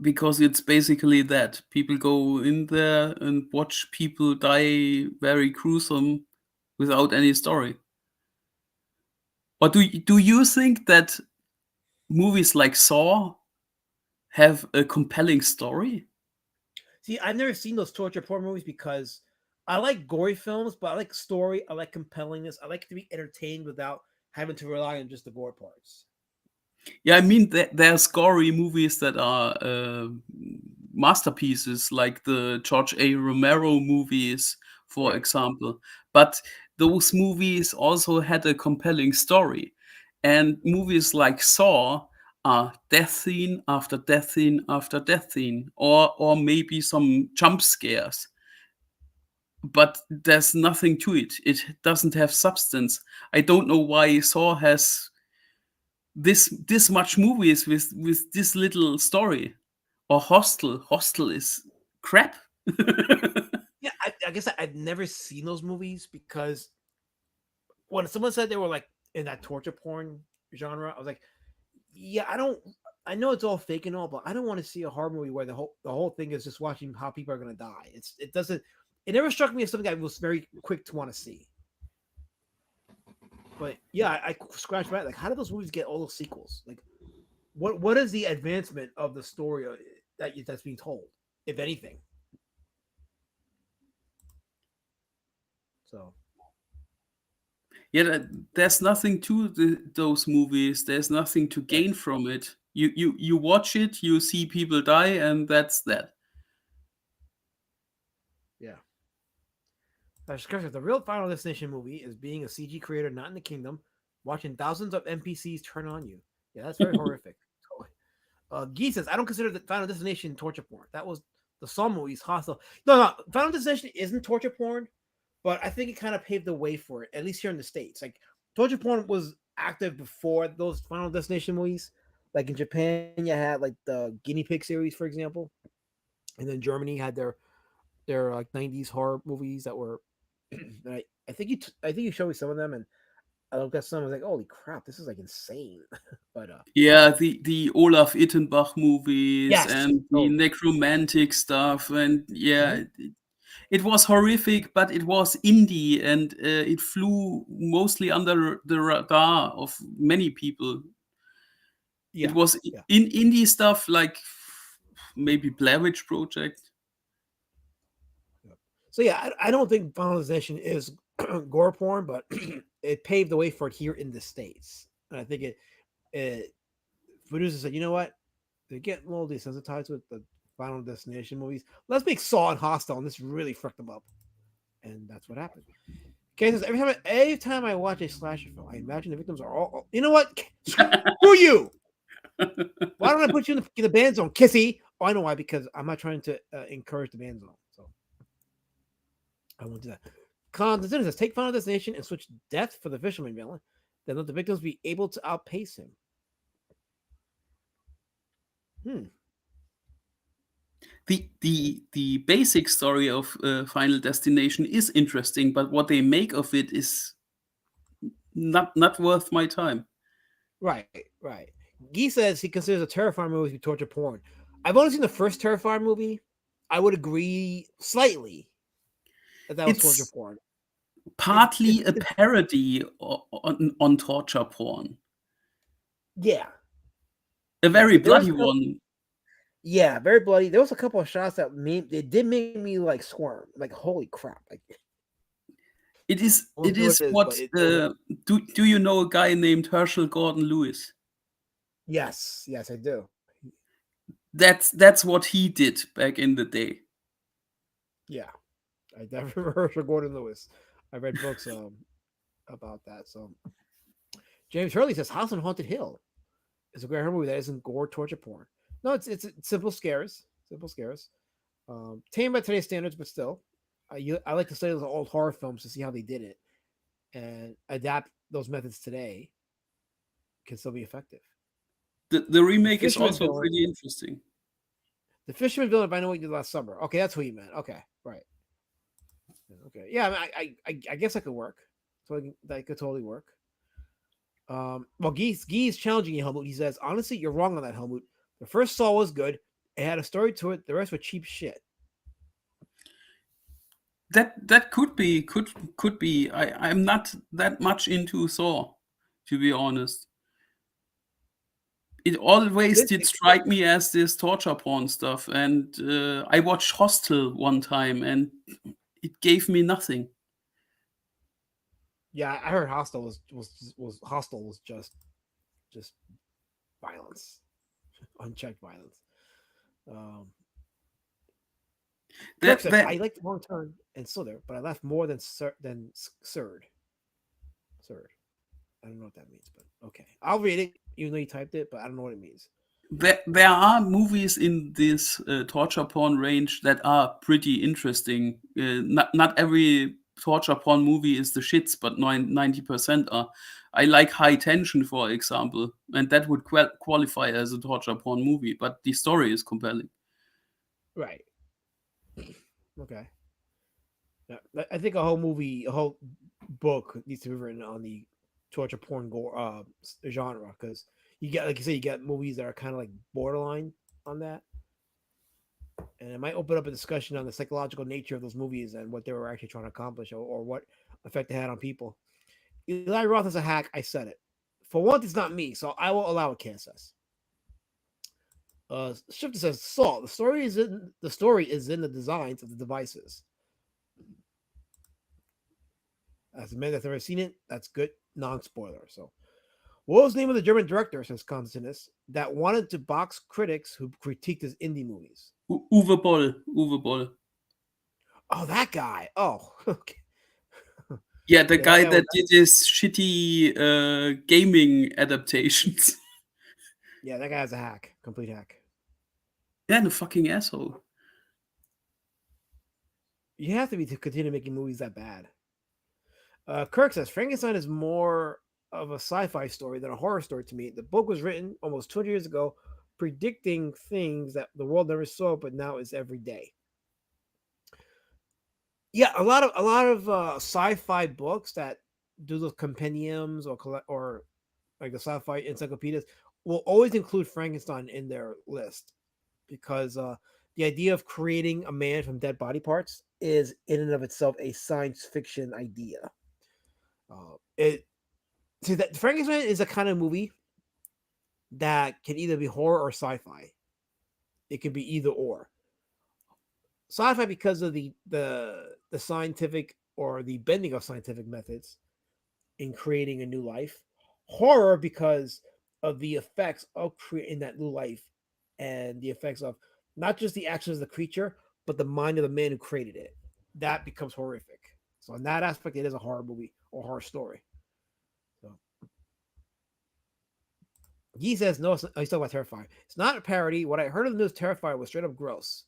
Because it's basically that. People go in there and watch people die very gruesome without any story. Or do you think that movies like Saw have a compelling story? See, I've never seen those torture porn movies because I like gory films, but I like story, I like compellingness, I like to be entertained without having to rely on just the gore parts. Yeah, I mean, there's gory movies that are masterpieces, like the George A. Romero movies, for example. But those movies also had a compelling story. And movies like Saw are death scene after death scene after death scene, or maybe some jump scares. But there's nothing to it. It doesn't have substance. I don't know why Saw has this much movies with this little story. Or Hostel is crap. Yeah, I guess I've never seen those movies because when someone said they were like in that torture porn genre, I was like, yeah, I don't. I know it's all fake and all, but I don't want to see a horror movie where the whole thing is just watching how people are gonna die. It doesn't. It never struck me as something I was very quick to want to see. But yeah, I scratched my head. Like, how did those movies get all those sequels? Like, what is the advancement of the story that's being told, if anything? So Yeah, there's nothing to those movies. There's nothing to right, gain from it. You watch it, you see people die, and that's that. yeah. The real Final Destination movie is being a CG creator not in the kingdom, watching thousands of NPCs turn on you. Yeah, that's very horrific. Guy says, I don't consider the Final Destination torture porn. That was the Saw movies, Hostile. No, Final Destination isn't torture porn, but I think it kind of paved the way for it, at least here in the States. Like, torture porn was active before those Final Destination movies. Like in Japan, you had like the Guinea Pig series, for example. And then Germany had their like 90s horror movies that were I think I think you showed me some of them, and I looked at some. I was like, "Holy crap, this is like insane!" but Yeah, the Olaf Ittenbach movies yes, and the totally. necromantic stuff, and yeah, Hmm. it was horrific, but it was indie, and it flew mostly under the radar of many people. It Yeah, was yeah, in indie stuff like maybe Blair Witch Project. yeah. So yeah, I don't think finalization is gore porn, but it paved the way for it here in the States, and I think it producers said, you know what, they're getting a little desensitized with the Final Destination movies. Let's make Saw and Hostile, and this really fucked them up, and that's what happened. Okay, says every time I watch a slasher film, I imagine the victims are all. You know what? Screw you. Why don't I put you in the band zone, Kissy? Oh, I know why. Because I'm not trying to encourage the band zone, so I won't do that. Constantine says take Final Destination and switch Death for the fisherman villain. Then let the victims be able to outpace him. Hmm. The basic story of Final Destination is interesting, but what they make of it is not worth my time. Right. Right. Guy says he considers a Terrifier movie to be torture porn. I've only seen the first Terrifier movie. I would agree slightly that was torture It's porn. partly a It's parody on torture porn, yeah, a yeah. very There was bloody one. yeah, very bloody. There was a couple of shots that made it did make me like squirm. Like holy crap! Like I It is don't it know what is it is, what but it was. do you know a guy named Herschel Gordon Lewis? Yes, yes, I do. That's what he did back in the day. Yeah, I definitely heard of Gordon Lewis. I read books about that. So James Hurley says House on Haunted Hill is a great horror movie that isn't gore torture porn. No, it's simple scares, simple scares. Tame by today's standards, but still, I like to study those old horror films to see how they did it and adapt those methods today can still be effective. The The remake is Fisherman also villain, pretty interesting. the Fisherman villain. If I know what you did last summer, okay, that's who you meant. Okay, right. Okay, yeah, I guess that could work. So that could totally work. Well, Gee's challenging you, Helmut. He says, honestly, you're wrong on that, Helmut. The first Saw was good. It had a story to it. The rest were cheap shit. That could be. I'm not that much into Saw, to be honest. It always This, did strike me as this torture porn stuff, and I watched Hostel one time, and it gave me nothing. yeah, I heard Hostel was Hostel was just violence, unchecked violence. Um, Kirk That says, that I liked Wrong Turn and Slither, but I laughed more than Surd. Surd. I don't know what that means, but okay. I'll read it, even though you typed it, but I don't know what it means. there are movies in this torture porn range that are pretty interesting. Not every torture porn movie is the shits, but 90% are. I like High Tension, for example, and that would qualify as a torture porn movie, but the story is compelling. Right. Okay. Yeah, I think a whole movie, a whole book needs to be written on the torture porn gore genre because you get, like you say, you get movies that are kind of like borderline on that, and it might open up a discussion on the psychological nature of those movies and what they were actually trying to accomplish or what effect they had on people. Eli Roth is a hack. I said it. For one, it's not me, so I will allow it. KSS. Shifter says, Saul. The story is in the designs of the devices. As a man that's never seen it, that's good. Non-spoiler. So, what was the name of the German director? Says Constantinus that wanted to box critics who critiqued his indie movies. Uwe Boll. Uwe Boll. Oh, that guy. Oh, okay. Yeah, the Yeah, guy that that did his shitty gaming adaptations. Yeah, that guy's a hack. Complete hack. Yeah, the fucking asshole. You have to be to continue making movies that bad. Kirk says Frankenstein is more of a sci-fi story than a horror story to me. The book was written almost 200 years ago, predicting things that the world never saw, but now is every day. Yeah, a lot of sci-fi books that do those compendiums or like the sci-fi encyclopedias will always include Frankenstein in their list because the idea of creating a man from dead body parts is in and of itself a science fiction idea. It See that Frankenstein is a kind of movie that can either be horror or sci-fi. It can be either or. Sci-fi because of the scientific or the bending of scientific methods in creating a new life. Horror because of the effects of creating that new life and the effects of not just the actions of the creature, but the mind of the man who created it. That becomes horrific. So in that aspect, it is a horror movie or horror story. So he says no. He's talking about Terrifier. It's not a parody. What I heard of the news Terrifier was straight up gross.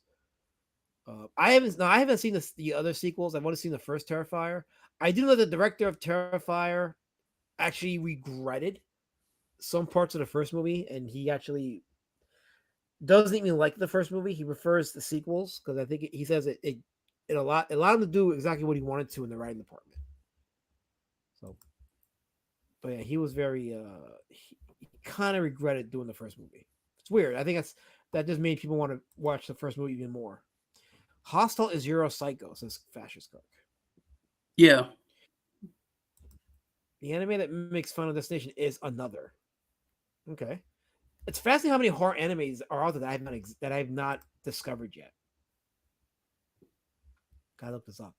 I haven't seen the other sequels. I've only seen the first Terrifier. I do know the director of Terrifier actually regretted some parts of the first movie, and he actually doesn't even like the first movie. He prefers the sequels because I think he says it allowed him to do exactly what he wanted to in the writing department. So, but yeah, he was very he kind of regretted doing the first movie. It's weird. I think that just made people want to watch the first movie even more. Hostile is Euro Psycho, says Fascist Cook. Yeah. The anime that makes Final Destination is Another. Okay. It's fascinating how many horror animes are out there that I have not discovered yet. Gotta look this up.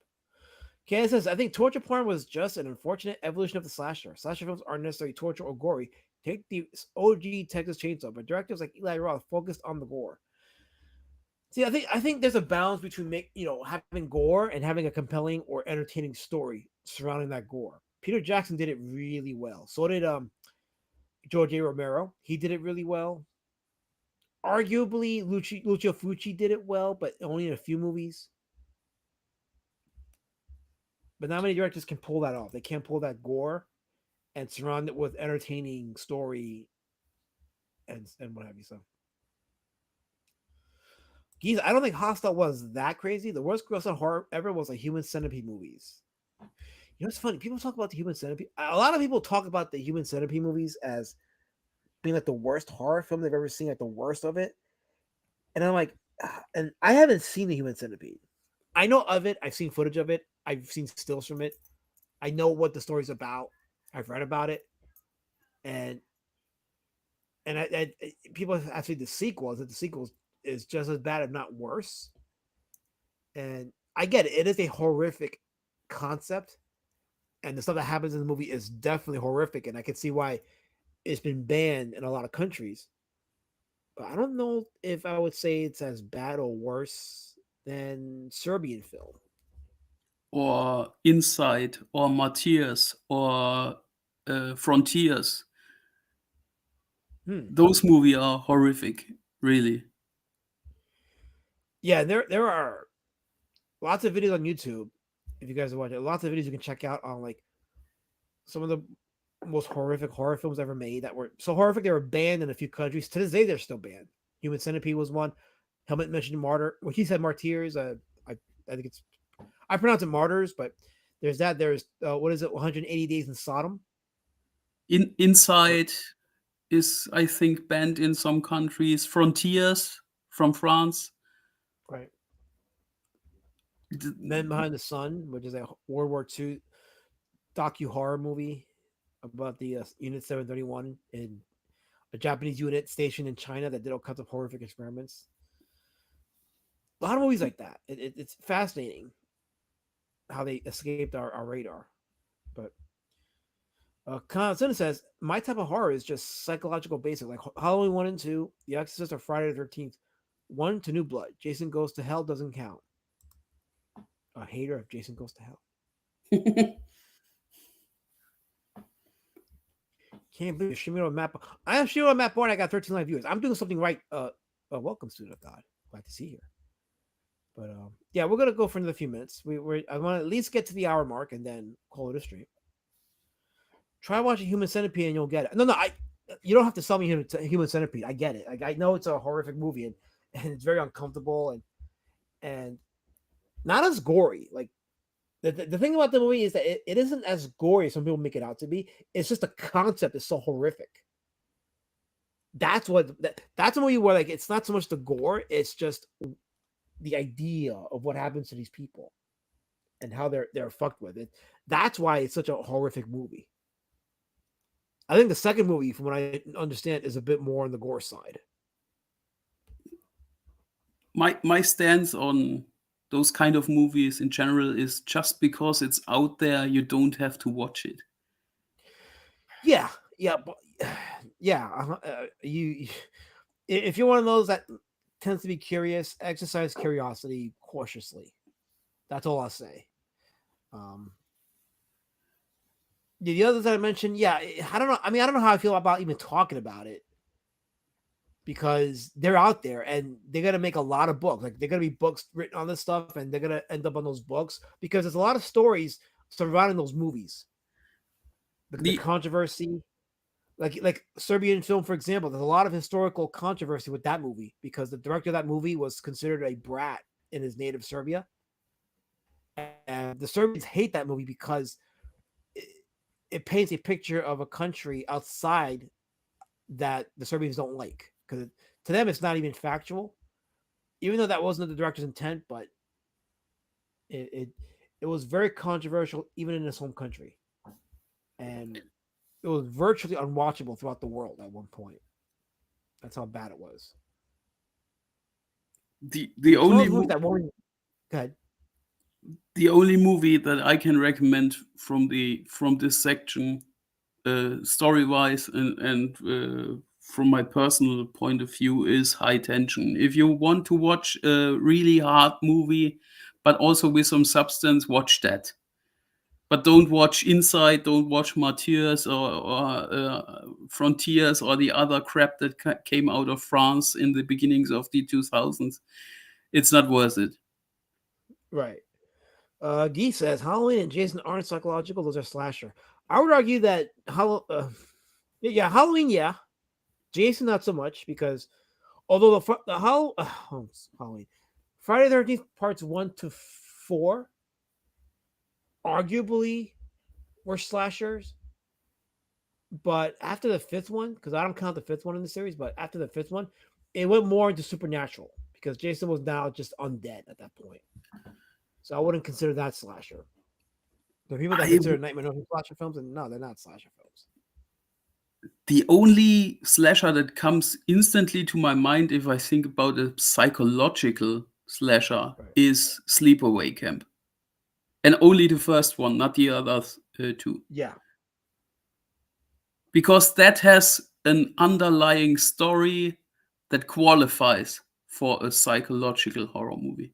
Ken says, I think torture porn was just an unfortunate evolution of the slasher. Slasher films aren't necessarily torture or gory. Take the OG Texas Chainsaw, but directors like Eli Roth focused on the gore. See, I think there's a balance between having gore and having a compelling or entertaining story surrounding that gore. Peter Jackson did it really well. So did George A. Romero. He did it really well. Arguably, Lucio Fucci did it well, but only in a few movies. But not many directors can pull that off. They can't pull that gore and surround it with entertaining story and what have you. So, I don't think Hostile was that crazy. The worst gross on horror ever was like Human Centipede movies. You know, it's funny. People talk about the Human Centipede. A lot of people talk about the Human Centipede movies as being like the worst horror film they've ever seen, like the worst of it. And I'm like, and I haven't seen the Human Centipede. I know of it. I've seen footage of it. I've seen stills from it. I know what the story's about. I've read about it, and people have seen the sequels. That the sequels is just as bad, if not worse. And I get it. It is a horrific concept, and the stuff that happens in the movie is definitely horrific. And I can see why it's been banned in a lot of countries. But I don't know if I would say it's as bad or worse than Serbian film. Or Inside, or Martyrs, or Frontiers. Those movies are horrific, really. Yeah, there are lots of videos on YouTube. If you guys are watching, lots of videos you can check out on like some of the most horrific horror films ever made that were so horrific they were banned in a few countries. To this day, they're still banned. Human Centipede was one. Helmet mentioned Martyr. Well, he said Martyrs. I I think I pronounce it Martyrs, but there's that. There's what is it? 180 Days in Sodom. Or, Inside is, I think, banned in some countries. Frontiers from France. right. D- Men Behind the Sun, which is a World War II docu horror movie about the Unit 731 in a Japanese unit stationed in China that did all kinds of horrific experiments. A lot of movies like that. It's fascinating how they escaped our radar. But Constantine says, my type of horror is just psychological basic, like Halloween 1 and 2, The Exorcist, or Friday the 13th. 1 to New Blood. Jason Goes to Hell doesn't count. A hater of Jason Goes to Hell. Can't believe you're streaming on Matt. I am streaming on Matt Bourne. I got 13 live viewers. I'm doing something right. Welcome, student of God. Glad to see you here. But yeah, we're gonna go for another few minutes. I want to at least get to the hour mark and then call it a stream. Try watching Human Centipede and you'll get it. No, you don't have to sell me Human Centipede. I get it. I know it's a horrific movie and it's very uncomfortable and not as gory. Like the thing about the movie is that it isn't as gory as some people make it out to be. It's just the concept is so horrific. That's a movie where like it's not so much the gore, it's just the idea of what happens to these people and how they're fucked with it. That's why it's such a horrific movie. I think the second movie, from what I understand, is a bit more on the gore side. My stance on those kind of movies in general is just because it's out there, you don't have to watch it. Yeah, but you if you're one of those that tends to be curious, exercise curiosity cautiously. That's all I'll say. The others that I mentioned, yeah, I don't know. I mean, I don't know how I feel about even talking about it because they're out there and they're gonna make a lot of books. Like they're gonna be books written on this stuff, and they're gonna end up on those books because there's a lot of stories surrounding those movies. The controversy, like Serbian film, for example, there's a lot of historical controversy with that movie because the director of that movie was considered a brat in his native Serbia, and the Serbians hate that movie because it paints a picture of a country outside that the Serbians don't like because to them it's not even factual, even though that wasn't the director's intent. But it was very controversial even in his home country, and it was virtually unwatchable throughout the world at one point. That's how bad it was. The only movie that won't. Go ahead. The only movie that I can recommend from this section, story wise and from my personal point of view, is High Tension. If you want to watch a really hard movie, but also with some substance, watch that. But don't watch Inside, don't watch Martyrs or Frontiers or the other crap that came out of France in the beginnings of the 2000s. It's not worth it. Right. Guy says Halloween and Jason aren't psychological; those are slasher. I would argue that Halloween, yeah, Jason not so much because although Halloween, Friday the 13th parts 1 to 4, arguably were slashers, but after the 5th one, because I don't count the 5th one in the series, but after the 5th one, it went more into supernatural because Jason was now just undead at that point. So I wouldn't consider that slasher. The people that consider Nightmare on Elm Street slasher films, and no, they're not slasher films. The only slasher that comes instantly to my mind if I think about a psychological slasher is Sleepaway Camp. And only the first one, not the others two. Yeah. Because that has an underlying story that qualifies for a psychological horror movie.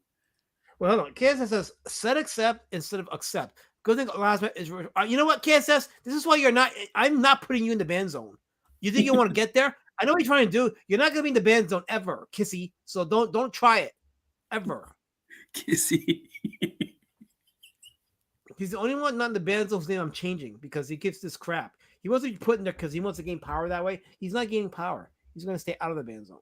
Well, hold on. KSS says set accept instead of accept. Good thing last minute is. You know what, KSS? This is why you're not. I'm not putting you in the ban zone. You think you want to get there? I know what you're trying to do. You're not going to be in the ban zone ever, Kissy. So don't try it ever. Kissy. He's the only one not in the ban zone's name I'm changing because he gives this crap. He wasn't put in there because he wants to gain power that way. He's not gaining power. He's going to stay out of the ban zone.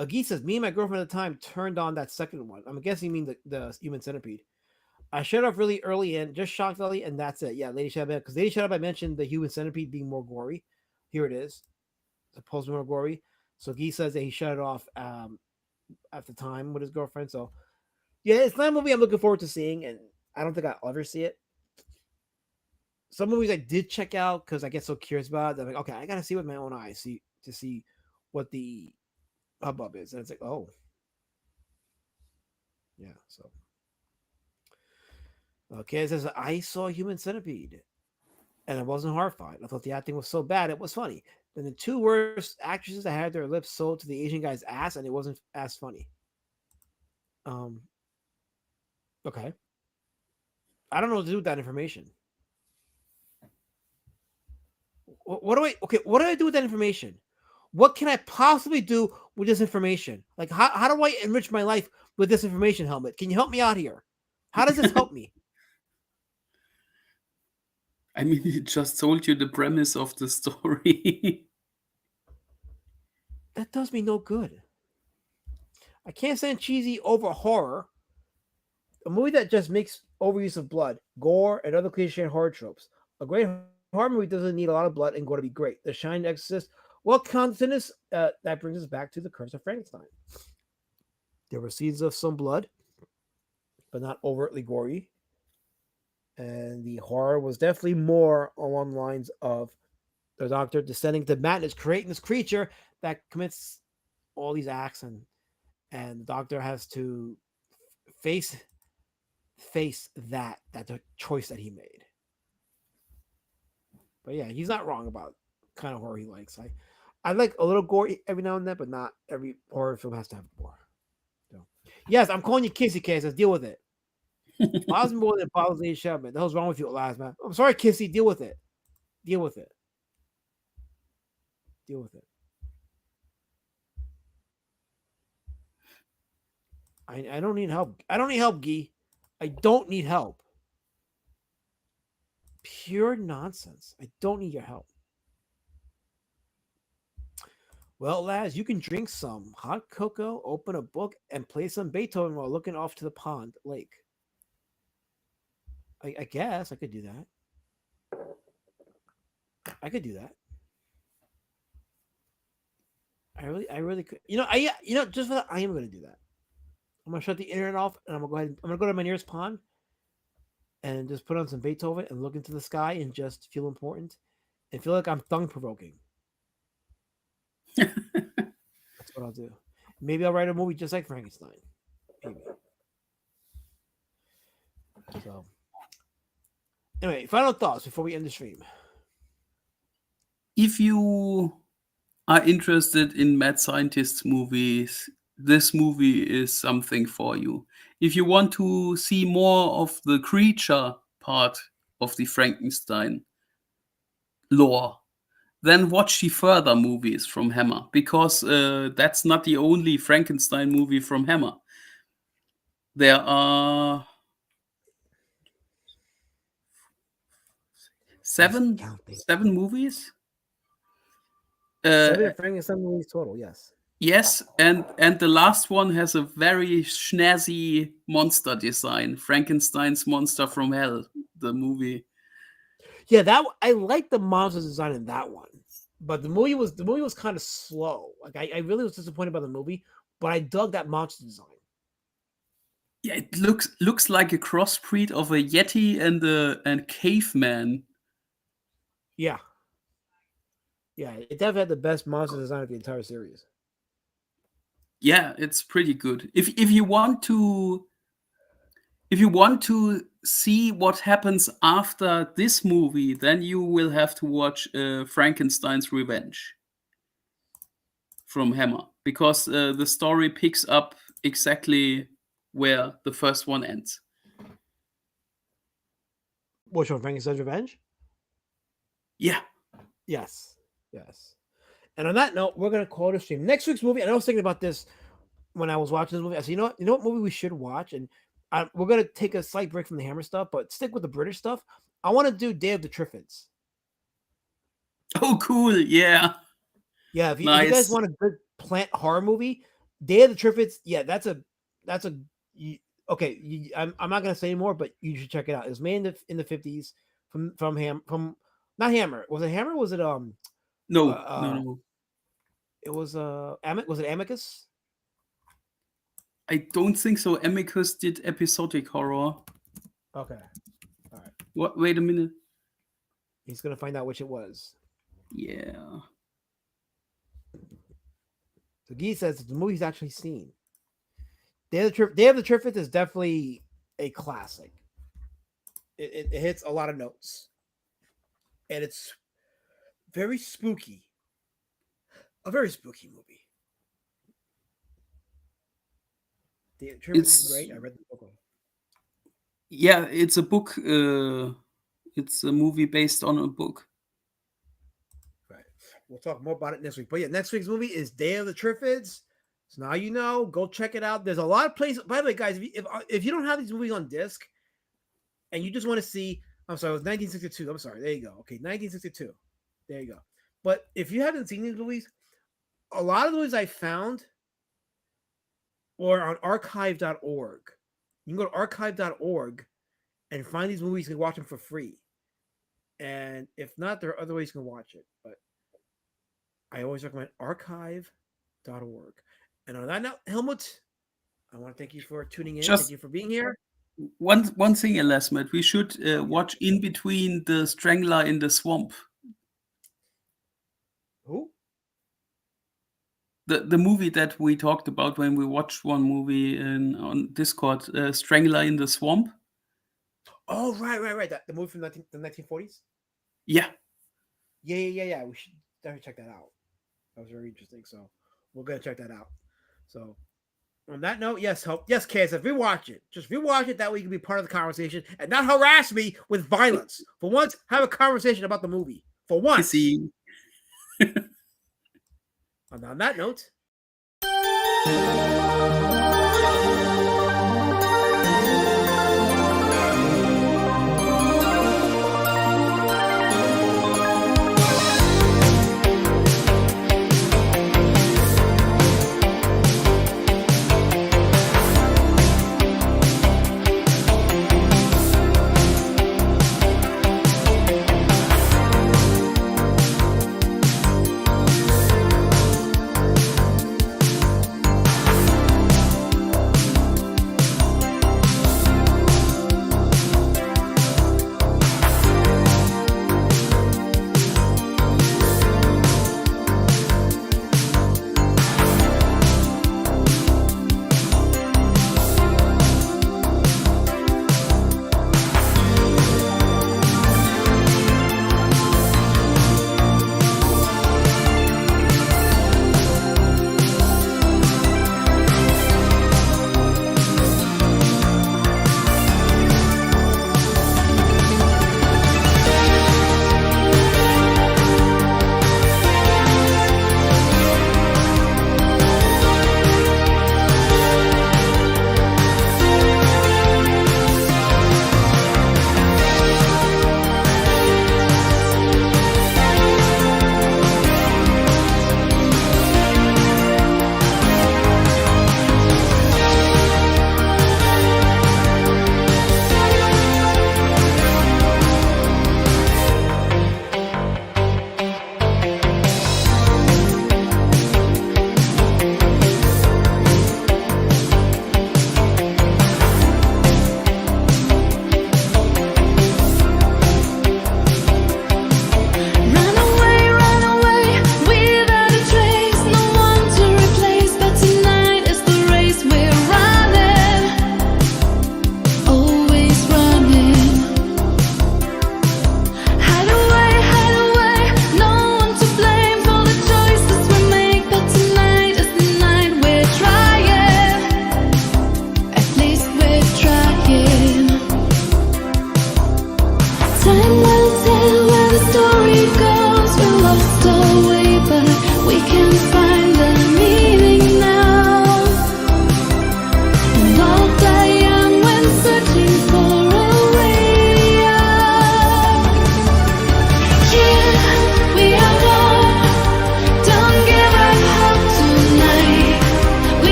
Agi says, me and my girlfriend at the time turned on that second one. I'm guessing you mean the Human Centipede. I shut off really early and just shocked Ellie, and that's it. Yeah, Lady Shut Up, because Lady Shut Up, I mentioned the Human Centipede being more gory. Here it is, supposed to be more gory. So Guy says that he shut it off at the time with his girlfriend. So yeah, it's not a movie I'm looking forward to seeing, and I don't think I'll ever see it. Some movies I did check out because I get so curious about it. I'm like, okay, I gotta see with my own eyes, to see what the hubbub is, and it's like, oh, yeah. So okay, it says I saw Human Centipede, and I wasn't horrified. I thought the acting was so bad it was funny. Then the two worst actresses that had their lips sewed to the Asian guy's ass, and it wasn't as funny. Um, okay, I don't know what to do with that information. What do I? Okay, what do I do with that information? What can I possibly do with this information? Like, how do I enrich my life with this information, Helmet? Can you help me out here? How does this help me? I mean, he just told you the premise of the story. That does me no good. I can't stand cheesy over horror. A movie that just makes overuse of blood, gore, and other cliche horror tropes. A great horror movie doesn't need a lot of blood and gore to be great. The Shining Exorcist, well, content that brings us back to the Curse of Frankenstein. There were scenes of some blood, but not overtly gory. And the horror was definitely more along the lines of the doctor descending to madness, creating this creature that commits all these acts, and the doctor has to face that the choice that he made. But yeah, he's not wrong about kind of horror he likes. I like a little gore every now and then, but not every horror film has to have gore. So, yes, I'm calling you Kissy K. Says deal with it. Bothers me more than bothers Lady Shut Up. The hell's wrong with you, Elias, man? I'm sorry, Kissy. Deal with it. Deal with it. Deal with it. I don't need help. I don't need help, Guy. I don't need help. Pure nonsense. I don't need your help. Well, lads, you can drink some hot cocoa, open a book, and play some Beethoven while looking off to the pond lake. I guess I could do that. I could do that. I really could. Just for that, I am going to do that. I'm going to shut the internet off, and I'm going to go to my nearest pond and just put on some Beethoven and look into the sky and just feel important and feel like I'm thought-provoking. That's what I'll do. Maybe I'll write a movie just like Frankenstein. Maybe. So, anyway, final thoughts before we end the stream. If you are interested in mad scientist movies, this movie is something for you. If you want to see more of the creature part of the Frankenstein lore, then watch the further movies from Hammer, because that's not the only Frankenstein movie from Hammer. There are seven movies. 7 Frankenstein movies total, yes. Yes, and the last one has a very snazzy monster design. Frankenstein's Monster from Hell, the movie. Yeah, I like the monster design in that one, but the movie was kind of slow. Like I really was disappointed by the movie, but I dug that monster design. Yeah, it looks like a crossbreed of a Yeti and caveman. Yeah, it definitely had the best monster design of the entire series. Yeah, it's pretty good. If you want to see what happens after this movie, then you will have to watch Frankenstein's Revenge from Hammer, because the story picks up exactly where the first one ends. Which one, Frankenstein's Revenge? Yeah. Yes. And on that note, we're gonna call it a stream. Next week's movie, and I was thinking about this when I was watching this movie. I said, you know what movie we should watch? And we're gonna take a slight break from the Hammer stuff, but stick with the British stuff. I want to do Day of the Triffids. Oh, cool! Yeah. Yeah. If you guys want a good plant horror movie, Day of the Triffids. Yeah, that's a okay. I'm not gonna say more, but you should check it out. It was made in the 50s from not Hammer. Was it Hammer? Was it No, no. It was was it Amicus? I don't think so. Amicus did episodic horror. Okay. All right. What? Wait a minute. He's gonna find out which it was. Yeah. So Guy says the movie's actually seen. Day of the Triffids is definitely a classic. It hits a lot of notes, and it's very spooky. A very spooky movie. The Triffids is great. I read the book. Yeah, it's a book. It's a movie based on a book. Right. We'll talk more about it next week. But yeah, next week's movie is Day of the Triffids. So now you know. Go check it out. There's a lot of places. By the way, guys, if you don't have these movies on disc, and you just want to see, I'm sorry, it was 1962. I'm sorry. There you go. Okay, 1962. There you go. But if you haven't seen these movies, a lot of the movies I found were on archive.org. You can go to archive.org and find these movies. You can watch them for free. And if not, there are other ways you can watch it. But I always recommend archive.org. And on that note, Helmut, I want to thank you for tuning in. Thank you for being here. One thing, Elasmat, we should watch In Between the Strangler in the Swamp. Who? The movie that we talked about when we watched one movie on Discord, Strangler in the Swamp. Oh, right. The movie from the 1940s? Yeah. Yeah. We should definitely check that out. That was very interesting. So we're going to check that out. So on that note, yes, Kaz, if we watch it, just rewatch it. That way you can be part of the conversation and not harass me with violence. For once, have a conversation about the movie. For once. And on that note.